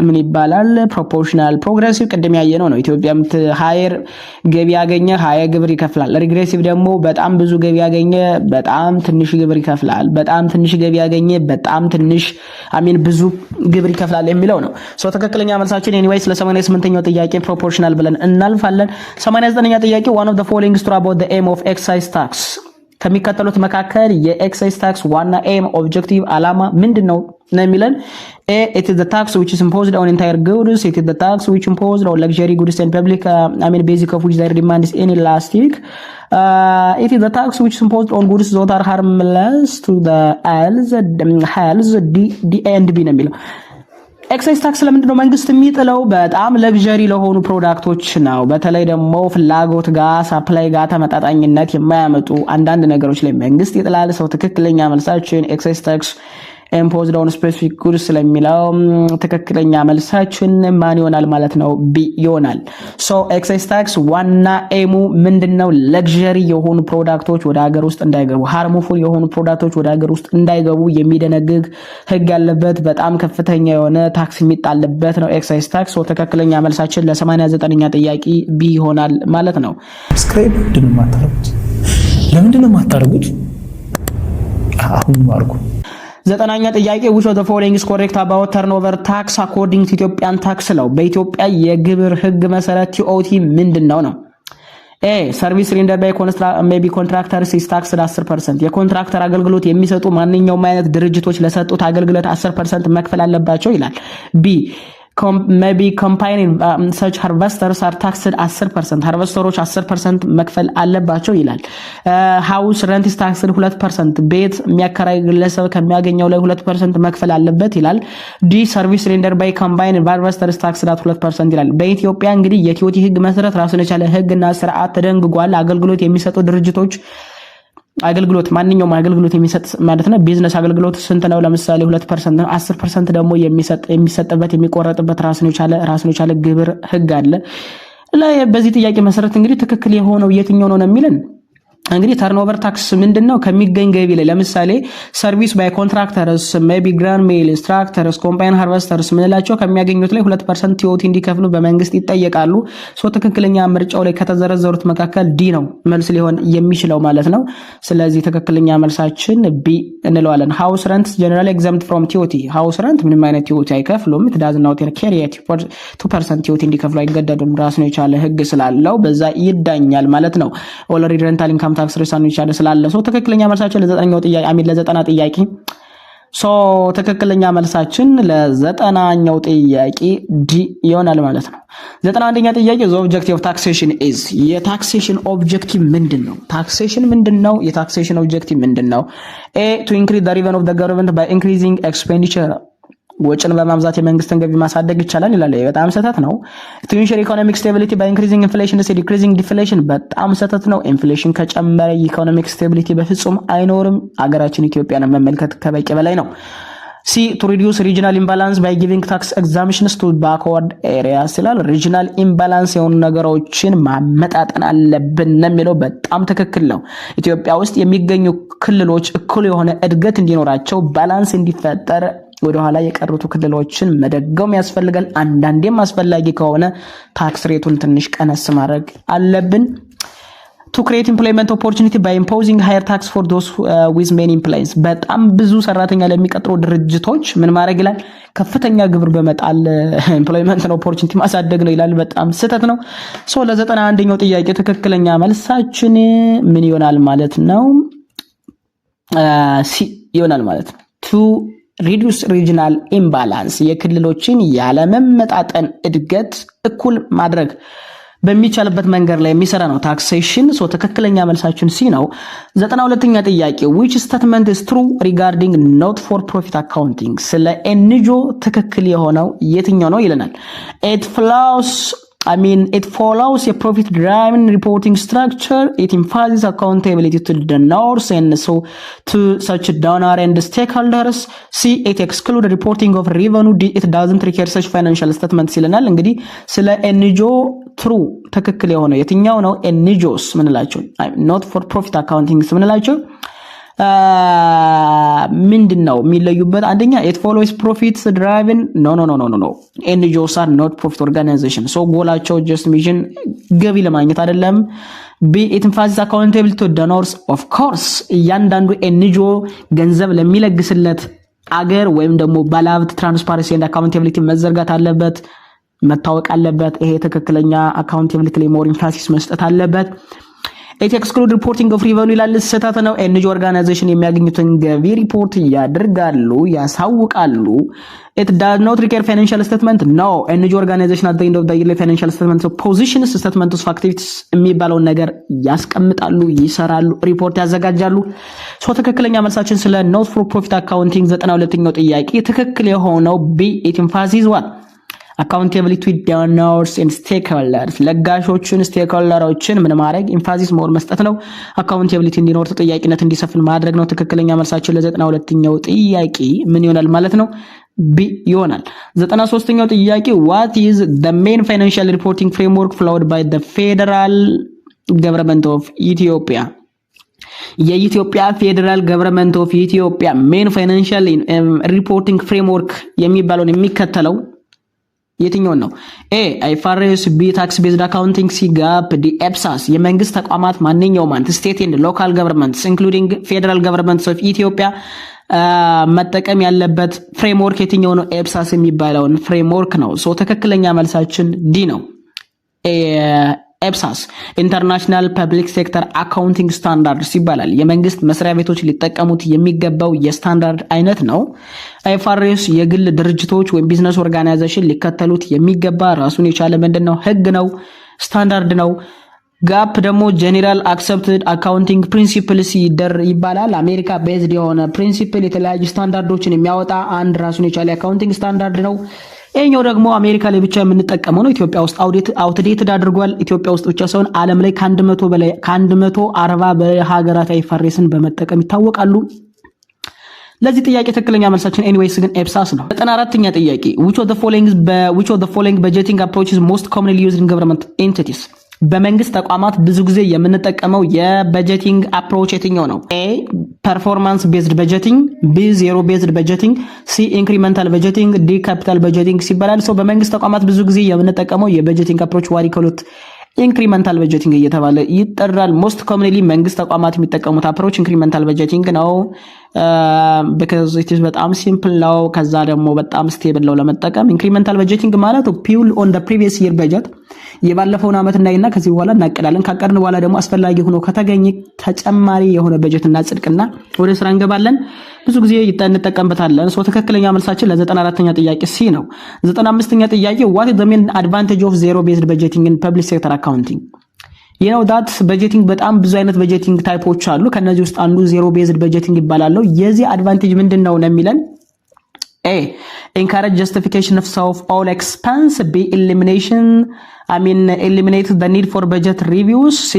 A: ምን ይባላል? ፕሮፖርሽናል። ፕሮግሬሲቭ ቅድም ያየነው ነው። ኢትዮጵያ ሃየር ገቢ ያገኘ ሃየር ግብር ይከፍላል። ሪግሬሲቭ ደግሞ በጣም ብዙ ገቢ ያገኘ በጣም ትንሽ ግብር ይከፍላል። በጣም ትንሽ ገቢ ያገኘ በጣም ትንሽ ብዙ ግብር ይከፍላል የሚለው ነው። ትክክለኛ መልሳችን ኤኒዌይስ ለ88ኛው ጥያቄ ፕሮፖርሽናል ብለን እናልፋለን። 89ኛ ጥያቄ one of the following about the aim of excise tax ከሚከተሉት መካከል የኤክሳይዝ ታክስ ዋና ኤም ኦብጀክቲቭ አላማ ምንድነው ነው የሚለን? A it is the tax which is imposed on entire goods. It is the tax which imposed on luxury goods and public basic of which their demand is inelastic. It is the tax which is imposed on goods that are harmless to the health D and B ነው የሚለው። ኤክሳይዝ ታክስ ለምንድነው መንግስት የሚጥለው? በጣም ለግዠሪ ለሆኑ ፕሮዳክቶች ነው። በተለይ ደግሞ ፍላጎት ጋር ሳፕላይ ጋር ተመጣጣኝነት የማያመጡ አንዳንድ ነገሮች ላይ መንግስት ይጥላል። ትክክለኛ መልሳችን ኤክሳይዝ ታክስ imposed on specific goods ስለሚለው ትክክለኛ መልሳችን ማን ይሆናል ማለት ነው? ቢ ይሆናል። ኤክሳይዝ ታክስ ዋና ኤሙ ምንድነው? ለግዠሪ የሆኑ ፕሮዳክቶች ወደ ሀገር ውስጥ እንዳይገቡ፣ ሃርሙፉል የሆኑ ፕሮዳክቶች ወደ ሀገር ውስጥ እንዳይገቡ የሚደነግግ ህግ ያለበት በጣም ከፍተኛ የሆነ ታክስ የሚጣልበት ነው ኤክሳይዝ ታክስ። ትክክለኛ መልሳችን ለ89ኛ ጥያቄ ቢ ይሆናል ማለት ነው።
B: ስክራይብ ለምንድነው የማታደርጉት? አሁን ማርኩ
A: 9ኛ ጥያቄ which of the following is correct about turnover tax according to Ethiopian tax law? በኢትዮጵያ የግብር ህግ መሰረት ቲኦቲ ምንድነው ነው? A service rendered by contractors is taxed 10%. የኮንትራክተር አገልግሎት የሚሰጡ ማንኛውም አይነት ድርጅቶች ለሰጡት አገልግሎት 10% መክፈል አለባቸው ይላል። B maybe combining such harvesters are taxed 10%. ሃርቨስተሮች 10% መክፈል አለባቸው ይላል። house rent is taxed 2%. ቤት የሚያከራይ ግለሰብ ከሚያገኘው ላይ 2% መክፈል አለበት ይላል። D service rendered by combined harvesters is taxed 2% ይላል። በኢትዮጵያ እንግዲህ የቲኦቲ ህግ መሰረት ራሱን የቻለ ህግና ስርዓት ተደንግጓል። አገልግሎት የሚሰጡ ድርጅቶች አገልግሎት ማንኛውም አገልግሎት የሚሰጥ ማለት ነው። ቢዝነስ አገልግሎት ስንት ነው? ለምሳሌ 2% ነው። 10% ደግሞ የሚሰጥበት የሚቆረጥበት ራሱን የቻለ ግብር ህግ አለ። በዚህ ጥያቄ መሰረት እንግዲህ ትክክል የሆነው የትኛው ነው የሚለን እንግዲህ ተርኖቨር ታክስ ምንድነው? ከሚገኝ ገቢ ላይ ለምሳሌ ሰርቪስ ባይ ኮንትራክተርስ ሜቢ ግራንድ ሜል ኢንስትራክተርስ ኮምባይን ሃርቨስተርስ ምንላቸው ከሚያገኙት ላይ 2% ቲኦቲ እንዲከፍሉ በመንግስት ይጠየቃሉ። ትክክለኛ ምርጫው ላይ ከተዘረዘሩት መካከል ዲ ነው መልስ ሊሆን የሚችለው ማለት ነው። ስለዚህ ትክክለኛ መልሳችን ቢ እንለዋለን። ሃውስ ረንት ጀነራሊ ኤግዛምፕት ፍሮም ቲኦቲ። ሃውስ ረንት ምንም አይነት ቲኦቲ አይከፍሉም። it does not carry 2% ቲኦቲ እንዲከፍሉ አይገደዱም። ራሱን የቻለ ህግ ስላለው በዛ ይዳኛል ማለት ነው። ኦልሬዲ ሬንታል ኢንካም ታክስ ሬሳኑ ይቻላል ስላለ ትክክለኛ መልሳችን ለ9ኛው ጥያቄ ለ90 ጥያቄ ትክክለኛ መልሳችን ለ90ኛው ጥያቄ ዲ ይሆናል ማለት ነው። 91ኛ ጥያቄ the objective of taxation is የታክሴሽን ኦብጀክቲቭ ምንድነው? ታክሴሽን ምንድነው? የታክሴሽን ኦብጀክቲቭ ምንድነው? A to increase the revenue of the government by increasing expenditure ወጭን በማብዛት የመንግስትን ገቢ ማሳደግ ይቻላል ይላል። በጣም ስህተት ነው። to ensure economic stability by increasing inflation is decreasing deflation በጣም ስህተት ነው። ኢንፍሌሽን ከጨመረ ኢኮኖሚክ ስቴቢሊቲ በፍጹም አይኖርም። አገራችን ኢትዮጵያን መመልከት ከበቂ በላይ ነው። ሲ to reduce regional imbalance by giving tax exemptions to backward areas ይላል። regional imbalance የሆኑ ነገሮችን ማመጣጠን አለብን የሚለው በጣም ትክክል ነው። ኢትዮጵያ ውስጥ የሚገኙ ክልሎች እኩል የሆነ እድገት እንዲኖራቸው ባላንስ እንዲፈጠር ወደኋላ የቀሩት ክልሎችን መደገም ያስፈልጋል። አንዳንዴም አስፈላጊ ከሆነ ታክስ ሬቱን ትንሽ ቀነስ ማድረግ አለብን። to create employment opportunity by imposing higher tax for those with many employees በጣም ብዙ ሰራተኛ ለሚቀጥሩ ድርጅቶች ምን ማድረግ ይላል? ከፍተኛ ግብር በመጣል employment opportunity ማሳደግ ነው ይላል። በጣም ስህተት ነው። ሶ ለ91ኛው ጥያቄ ትክክለኛ መልሳችን ምን ይሆናል ማለት ነው? ሲ ይሆናል ማለት ነው። to reduce regional imbalance የክልሎችን ያለመመጣጠን እድገት እኩል ማድረግ በሚቻልበት መንገድ ላይ የሚሰራ ነው ታክሴሽን። ሶ ትክክለኛ መልሳችን ሲ ነው። 92ኛ ጥያቄ which statement is true regarding not for profit accounting ስለ ኤንጂኦ ትክክል የሆነው የትኛው ነው ይለናል። it follows a profit driven reporting structure. It emphasizes accountability to donors and so to such donor and stakeholders. C it excludes reporting of revenue. D it doesn't require such financial statements ይለናል። እንግዲህ ስለ ኤንጂኦ ትሩ ትክክል የሆነው የትኛው ነው? ኤንጂኦስ ምንላቸው not for profit accounting ምንላቸው ምንድነው የሚለዩበት? አንደኛ it follows profits driven no NGOs are not profit organization so ጎላቸው just mission ገቢ ለማግኘት አይደለም። B it emphasizes accountability to donors of course እያንዳንዱ NGO ገንዘብ ለሚለግስለት አገር ወይም ደግሞ ባለሀብት transparency and accountability መዘርጋት አለበት፣ መታወቅ አለበት። ይሄ ትክክለኛ accountability ላይ more emphasis መስጠት አለበት። it exclude reporting of revenue ይላል። ስህተት ነው። NGO organization የሚያገኙትን ገቢ ሪፖርት ያደርጋሉ፣ ያሳውቃሉ። it does not require financial statement no NGO organization at the end of the yearly financial statement so positions statement of activities የሚባለውን ነገር ያስቀምጣሉ፣ ይሰራሉ፣ ሪፖርት ያዘጋጃሉ። ሶ ትክክለኛ መልሳችን ስለ not for profit accounting 92ኛው ጥያቄ ትክክል የሆነው B it emphasizes what accountability to donors and stakeholders ለጋሾችን ስቴክሆልደሮችን ምን ማድረግ ኢንፋሲስ ሞር መስጠት ነው። accountability እንዲኖር ተጠያቂነት እንዲሰፍን ማድረግ ነው። ትክክለኛ መልሳችን ለ92ኛው ጥያቄ ምን ይሆናል ማለት ነው? ቢ ይሆናል። 93ኛው ጥያቄ what is the main financial reporting framework followed by the federal government of Ethiopia የኢትዮጵያ ፌደራል ገቨርንመንት ኦፍ ኢትዮጵያ ሜን ፋይናንሻል ሪፖርቲንግ ፍሬምወርክ የሚባለውን የሚከተለው የትኛው ነው? ኤ አይፋሬስ፣ ቢ ታክስ ቤዝድ አካውንቲንግ፣ ሲ ጋፕ፣ ዲ ኤፕሳስ። የመንግስት ተቋማት ማንኛውም ስቴት ኤንድ ሎካል ገቨርንመንትስ ኢንክሉዲንግ ፌደራል ገቨርንመንትስ ኦፍ ኢትዮጵያ መጠቀም ያለበት ፍሬምወርክ የትኛው ነው? ኤፕሳስ የሚባለውን ፍሬምወርክ ነው። ሶ ትክክለኛ መልሳችን ዲ ነው። ኤፕሳስ ኢንተርናሽናል ፐብሊክ ሴክተር አካውንቲንግ ስታንዳርድስ ይባላል። የመንግስት መስሪያ ቤቶች ሊጠቀሙት የሚገባው የስታንዳርድ አይነት ነው። አይፋሬስ የግል ድርጅቶች ወይም ቢዝነስ ኦርጋናይዜሽን ሊከተሉት የሚገባ ራሱን የቻለ ምንድነው? ህግ ነው፣ ስታንዳርድ ነው። ጋፕ ደግሞ ጀነራል አክሰፕትድ አካውንቲንግ ፕሪንሲፕልስ ይባላል። አሜሪካ ቤዝድ የሆነ ፕሪንሲፕል የተለያዩ ስታንዳርዶችን የሚያወጣ አንድ ራሱን የቻለ አካውንቲንግ ስታንዳርድ ነው። ይሄኛው ደግሞ አሜሪካ ላይ ብቻ የምንጠቀመው ነው። ኢትዮጵያ ውስጥ አውትዴትድ አድርጓል። ኢትዮጵያ ውስጥ ብቻ ሳይሆን ዓለም ላይ ከ100 በላይ ከ140 በሀገራት አይፋሬስን በመጠቀም ይታወቃሉ። ለዚህ ጥያቄ ትክክለኛ መልሳችን ኤኒዌይስ ግን ኤፕሳስ ነው። 94ኛ ጥያቄ which of the following budgeting approaches most commonly used in government entities በመንግስት ተቋማት ብዙ ጊዜ የምንጠቀመው የበጀቲንግ አፕሮች የትኛው ነው? ኤ ፐርፎርማንስ ቤዝድ በጀቲንግ፣ ቢ ዜሮ ቤዝድ በጀቲንግ፣ ሲ ኢንክሪመንታል በጀቲንግ፣ ዲ ካፒታል በጀቲንግ ሲባላል። ሰው በመንግስት ተቋማት ብዙ ጊዜ የምንጠቀመው የበጀቲንግ አፕሮች ዋሪኮሉት ኢንክሪመንታል በጀቲንግ እየተባለ ይጠራል። ሞስት ኮመንሊ መንግስት ተቋማት የሚጠቀሙት አፕሮች ኢንክሪመንታል በጀቲንግ ነው። because it is በጣም ሲምፕል ነው። ከዛ ደግሞ በጣም ስቴብል ነው ለመጠቀም። ኢንክሪመንታል በጀቲንግ ማለት ፒውል ኦን the previous year budget የባለፈውን አመት እናይና ከዚህ በኋላ እናቀዳለን። ካቀድን በኋላ ደግሞ አስፈላጊ ሆኖ ከተገኘ ተጨማሪ የሆነ በጀትና ጽድቅና ወደ ስራ እንገባለን። ብዙ ጊዜ እንጠቀምበታለን። ሶ ትክክለኛ መልሳችን ለ94ኛ ጥያቄ ሲ ነው። 95ኛ ጥያቄ what is the main advantage of zero based budgeting in public sector accounting? you know that budgeting በጣም ብዙ አይነት budgeting ታይፖች አሉ። ከነዚህ ውስጥ አንዱ zero based budgeting ይባላል። የዚህ አድቫንቴጅ ምንድነው ነው የሚለን? A. Encourage justification of all expense. B. Eliminate the need for budget reviews.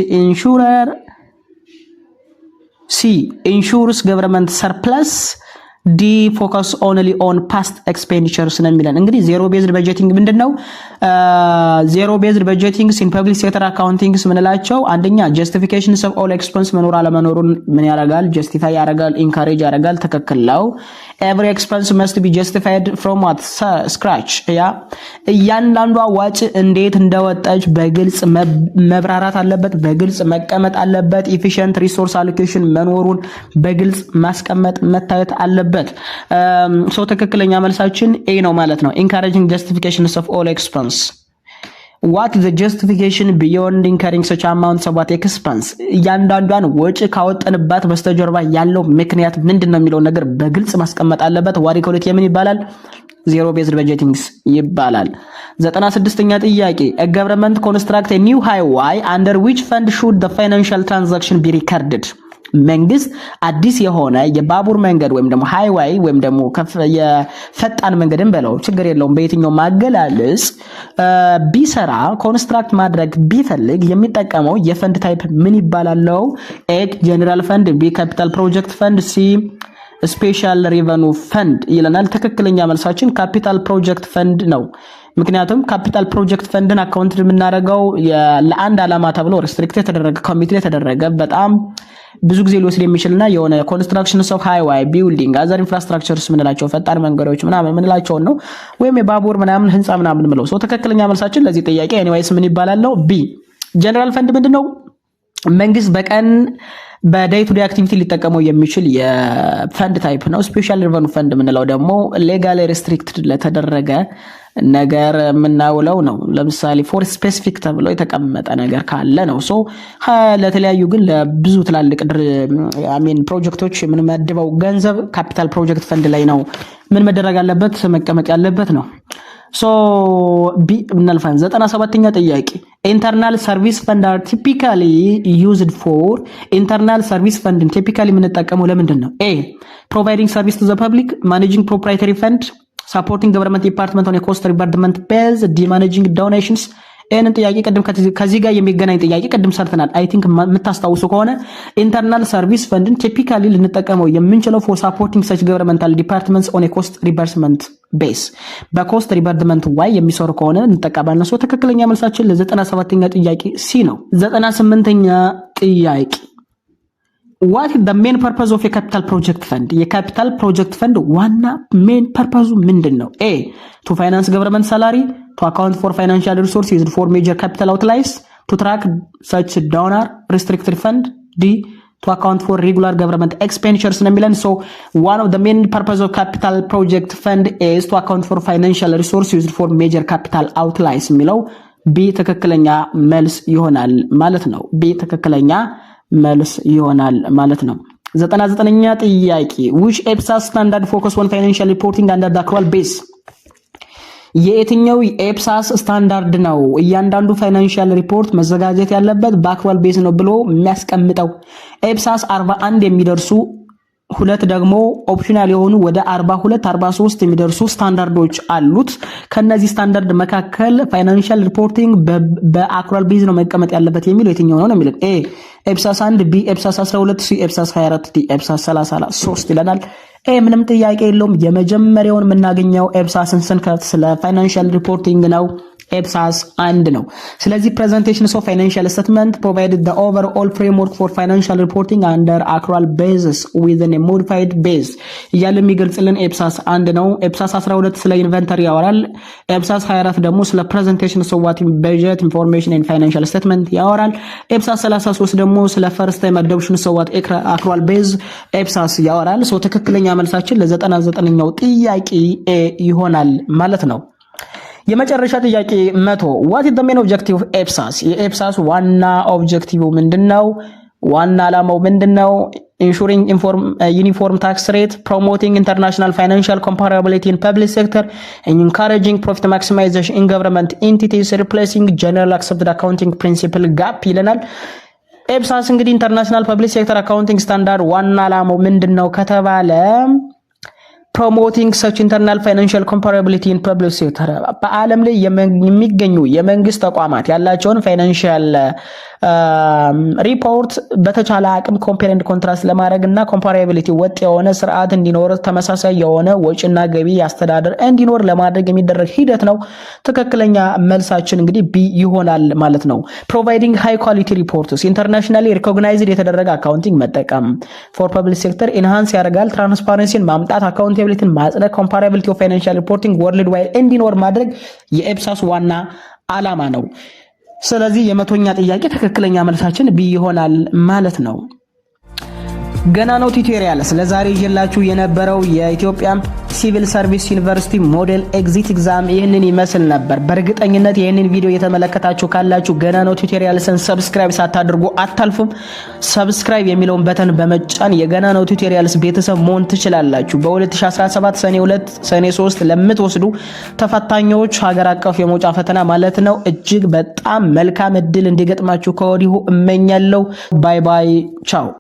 A: Ensures government surplus. D. Focus only on past expenditures ነው የሚለን። እንግዲህ ዜሮ ቤዝድ በጀቲንግ ምንድነው? ዜሮ ቤዝድ በጀቲንግስ ኢን ፐብሊክ ሴክተር አካውንቲንግስ ምንላቸው አንደኛ ጀስቲፊኬሽንስ ኦፍ ኦል ኤክስፐንስ መኖር አለመኖሩን ምን ያደርጋል? ጀስቲፋይ ያደርጋል፣ ኢንካሬጅ ያደርጋል። ትክክል ነው። ኤቭሪ ኤክስፐንስ መስት ቢ ጀስቲፋይድ ፍሮም ዋት ስክራች። ያ እያንዳንዷ ዋጭ እንዴት እንደወጣች በግልጽ መብራራት አለበት፣ በግልጽ መቀመጥ አለበት። ኢፊሽንት ሪሶርስ አሎኬሽን መኖሩን በግልጽ ማስቀመጥ መታየት አለበት። ሶ ትክክለኛ መልሳችን ኤ ነው ማለት ነው። ኢንካሬጂንግ ጀስቲፊኬሽንስ ኦፍ ኦል ኤክስፐንስ። what is the justification beyond incurring such amounts of what expense? እያንዳንዷን ወጪ ካወጣንባት በስተጀርባ ያለው ምክንያት ምንድነው የሚለው ነገር በግልጽ ማስቀመጥ አለበት። ዋሪ ኮሌት የምን ይባላል? ዜሮ ቤዝድ በጀቲንግስ ይባላል። 96ኛ ጥያቄ a government construct a new highway under which fund should the financial transaction be recorded? መንግስት አዲስ የሆነ የባቡር መንገድ ወይም ደግሞ ሃይዌይ ወይም ደግሞ የፈጣን መንገድን በለው ችግር የለውም በየትኛው ማገላለጽ ቢሰራ ኮንስትራክት ማድረግ ቢፈልግ የሚጠቀመው የፈንድ ታይፕ ምን ይባላል? ኤ ጀነራል ፈንድ፣ ቢ ካፒታል ፕሮጀክት ፈንድ፣ ሲ ስፔሻል ሬቨኑ ፈንድ ይለናል። ትክክለኛ መልሳችን ካፒታል ፕሮጀክት ፈንድ ነው። ምክንያቱም ካፒታል ፕሮጀክት ፈንድን አካውንት የምናደርገው ለአንድ ዓላማ ተብሎ ሪስትሪክት የተደረገ ኮሚቴ የተደረገ በጣም ብዙ ጊዜ ሊወስድ የሚችልና የሆነ ኮንስትራክሽንስ ኦፍ ሃይዌይ ቢልዲንግ አዘር ኢንፍራስትራክቸርስ ምንላቸው ፈጣን መንገዶች ምናምን ምንላቸው ነው ወይም የባቡር ምናምን ህንጻ ምናምን ምንለው። ሶ ትክክለኛ መልሳችን ለዚህ ጥያቄ ኤኒዌይስ ምን ይባላል? ቢ ጀነራል ፈንድ ምንድነው? መንግስት በቀን በዴይ ቱ ዴይ አክቲቪቲ ሊጠቀመው የሚችል የፈንድ ታይፕ ነው። ስፔሻል ሪቨኑ ፈንድ ምንለው ደግሞ ሌጋሊ ሪስትሪክትድ ለተደረገ ነገር የምናውለው ነው። ለምሳሌ ፎር ስፔሲፊክ ተብሎ የተቀመጠ ነገር ካለ ነው። ሶ ለተለያዩ ግን ለብዙ ትላልቅ ፕሮጀክቶች የምንመድበው ገንዘብ ካፒታል ፕሮጀክት ፈንድ ላይ ነው ምን መደረግ አለበት መቀመጥ ያለበት ነው። ሶ ቢ እናልፋን። 97ኛ ጥያቄ ኢንተርናል ሰርቪስ ፈንድ አር ቲፒካሊ ዩዝድ ፎር ኢንተርናል ሰርቪስ ፈንድን ቲፒካሊ የምንጠቀመው ለምንድን ነው? ኤ ፕሮቫይዲንግ ሰርቪስ ቱ ዘ ፐብሊክ፣ ማኔጂንግ ፕሮፕራይተሪ ፈንድ፣ supporting government department on a cost reimbursement base, managing donations. ይህንን ጥያቄ ቅድም ከዚህ ጋር የሚገናኝ ጥያቄ ቅድም ሰርተናል። አይ ቲንክ የምታስታውሱ ከሆነ ኢንተርናል ሰርቪስ ፈንድን ቲፒካሊ ልንጠቀመው የምንችለው ፎር ሳፖርቲንግ ሰች ገቨርንመንታል ዲፓርትመንትስ ኦን ኤ ኮስት ሪምበርስመንት ቤስ በኮስት ሪምበርስመንት ዋይ የሚሰሩ ከሆነ እንጠቀማለን። ሶ ትክክለኛ መልሳችን ለ97ኛ ጥያቄ ሲ ነው። 98ኛ ጥያቄ what is the main purpose of a capital project fund? የካፒታል ፕሮጀክት ፈንድ ዋና ሜን ፐርፐዙ ምንድነው? ኤ to finance government salary, to account for financial resources used for major capital outlays, to track such donor restricted fund, D to account for regular government expenditures ነው የሚለን። so one of the main purpose of capital project fund is to account for financial resources used for major capital outlays የሚለው ቢ ትክክለኛ መልስ ይሆናል ማለት ነው። ቢ ትክክለኛ መልስ ይሆናል ማለት ነው። 99ኛ ጥያቄ which EPSAS standard focus on financial reporting under the accrual base? የየትኛው የኤፕሳስ ስታንዳርድ ነው እያንዳንዱ ፋይናንሻል ሪፖርት መዘጋጀት ያለበት በአክሩዋል ቤዝ ነው ብሎ የሚያስቀምጠው? ኤፕሳስ 41 የሚደርሱ ሁለት ደግሞ ኦፕሽናል የሆኑ ወደ 42 43 የሚደርሱ ስታንዳርዶች አሉት። ከነዚህ ስታንዳርድ መካከል ፋይናንሻል ሪፖርቲንግ በአክሩዋል ቤዝ ነው መቀመጥ ያለበት የሚለው የትኛው ነው የሚለው? ኤ ኤፕሳስ 1፣ ቢ ኤፕሳስ 12፣ ሲ ኤፕሳስ 24፣ ዲ ኤፕሳስ 33 ይለናል። ኤ ምንም ጥያቄ የለውም። የመጀመሪያውን የምናገኘው ኤፕሳስን ስንከፍት ስለ ፋይናንሻል ሪፖርቲንግ ነው። ኤፕሳስ 1 ነው። ስለዚህ presentations of financial statement provided the overall framework for financial reporting under accrual basis within a modified base እያለ የሚገልጽልን ኤፕሳስ 1 ነው። ኤፕሳስ 12 ስለ ኢንቨንተሪ ያወራል። ኤፕሳስ 24 ደግሞ ስለ presentations of what budget information and financial statement ያወራል። ኤፕሳስ 33 ደግሞ ስለ first time adoptions of what accrual base ኤፕሳስ ያወራል። ሶ ትክክለኛ መልሳችን ለ99ኛው ጥያቄ ኤ ይሆናል ማለት ነው። የመጨረሻ ጥያቄ 100 what is the main objective of EPSAS? የኤፕሳስ ዋና ኦብጀክቲቭ ምንድነው? ዋና ዓላማው ምንድነው? ensuring uniform tax rate, promoting international financial comparability in public sector, and encouraging profit maximization in government entities, replacing general accepted accounting principle gap ይለናል። ኤፕሳስ እንግዲህ ኢንተርናሽናል ፐብሊክ ሴክተር አካውንቲንግ ስታንዳርድ ዋና ዓላማው ምንድነው ከተባለ ፕሮሞቲንግ ሰች ኢንተርናል ፋይናንሻል ኮምፓራቢሊቲ ኢን ፐብሊክ ሴክተር በዓለም ላይ የሚገኙ የመንግስት ተቋማት ያላቸውን ፋይናንሻል ሪፖርት በተቻለ አቅም ኮምፔር ኤንድ ኮንትራስት ለማድረግ እና ኮምፓራቢሊቲ ወጥ የሆነ ስርዓት እንዲኖር ተመሳሳይ የሆነ ወጪና ገቢ አስተዳደር እንዲኖር ለማድረግ የሚደረግ ሂደት ነው። ትክክለኛ መልሳችን እንግዲህ ቢ ይሆናል ማለት ነው። ፕሮቫይዲንግ ሃይ ኳሊቲ ሪፖርትስ ኢንተርናሽናሊ ሪኮግናይዝድ የተደረገ አካውንቲንግ መጠቀም ፎር ፐብሊክ ሴክተር ኢንሃንስ ያደርጋል። ትራንስፓረንሲን ማምጣት፣ አካውንታቢሊቲን ማጽደቅ፣ ኮምፓራቢሊቲ ኦፍ ፋይናንሻል ሪፖርቲንግ ወርልድ ዋይድ እንዲኖር ማድረግ የኤፕሳስ ዋና ዓላማ ነው። ስለዚህ የመቶኛ ጥያቄ ትክክለኛ መልሳችን ቢ ይሆናል ማለት ነው። ገና ነው ቱቶሪያል ስለዛሬ ይዤላችሁ የነበረው የኢትዮጵያ ሲቪል ሰርቪስ ዩኒቨርሲቲ ሞዴል ኤግዚት ኤግዛም ይህንን ይመስል ነበር። በእርግጠኝነት ይህንን ቪዲዮ የተመለከታችሁ ካላችሁ ገና ነው ቱቶሪያልስን ሰብስክራይብ ሳታደርጉ አታልፉም። ሰብስክራይብ የሚለውን በተን በመጫን የገና ነው ቱቶሪያልስ ቤተሰብ መሆን ትችላላችሁ። በ2017 ሰኔ 2 ሰኔ 3 ለምትወስዱ ተፈታኞች ሀገር አቀፍ የመውጫ ፈተና ማለት ነው እጅግ በጣም መልካም እድል እንዲገጥማችሁ ከወዲሁ እመኛለሁ። ባይ ባይ፣ ቻው።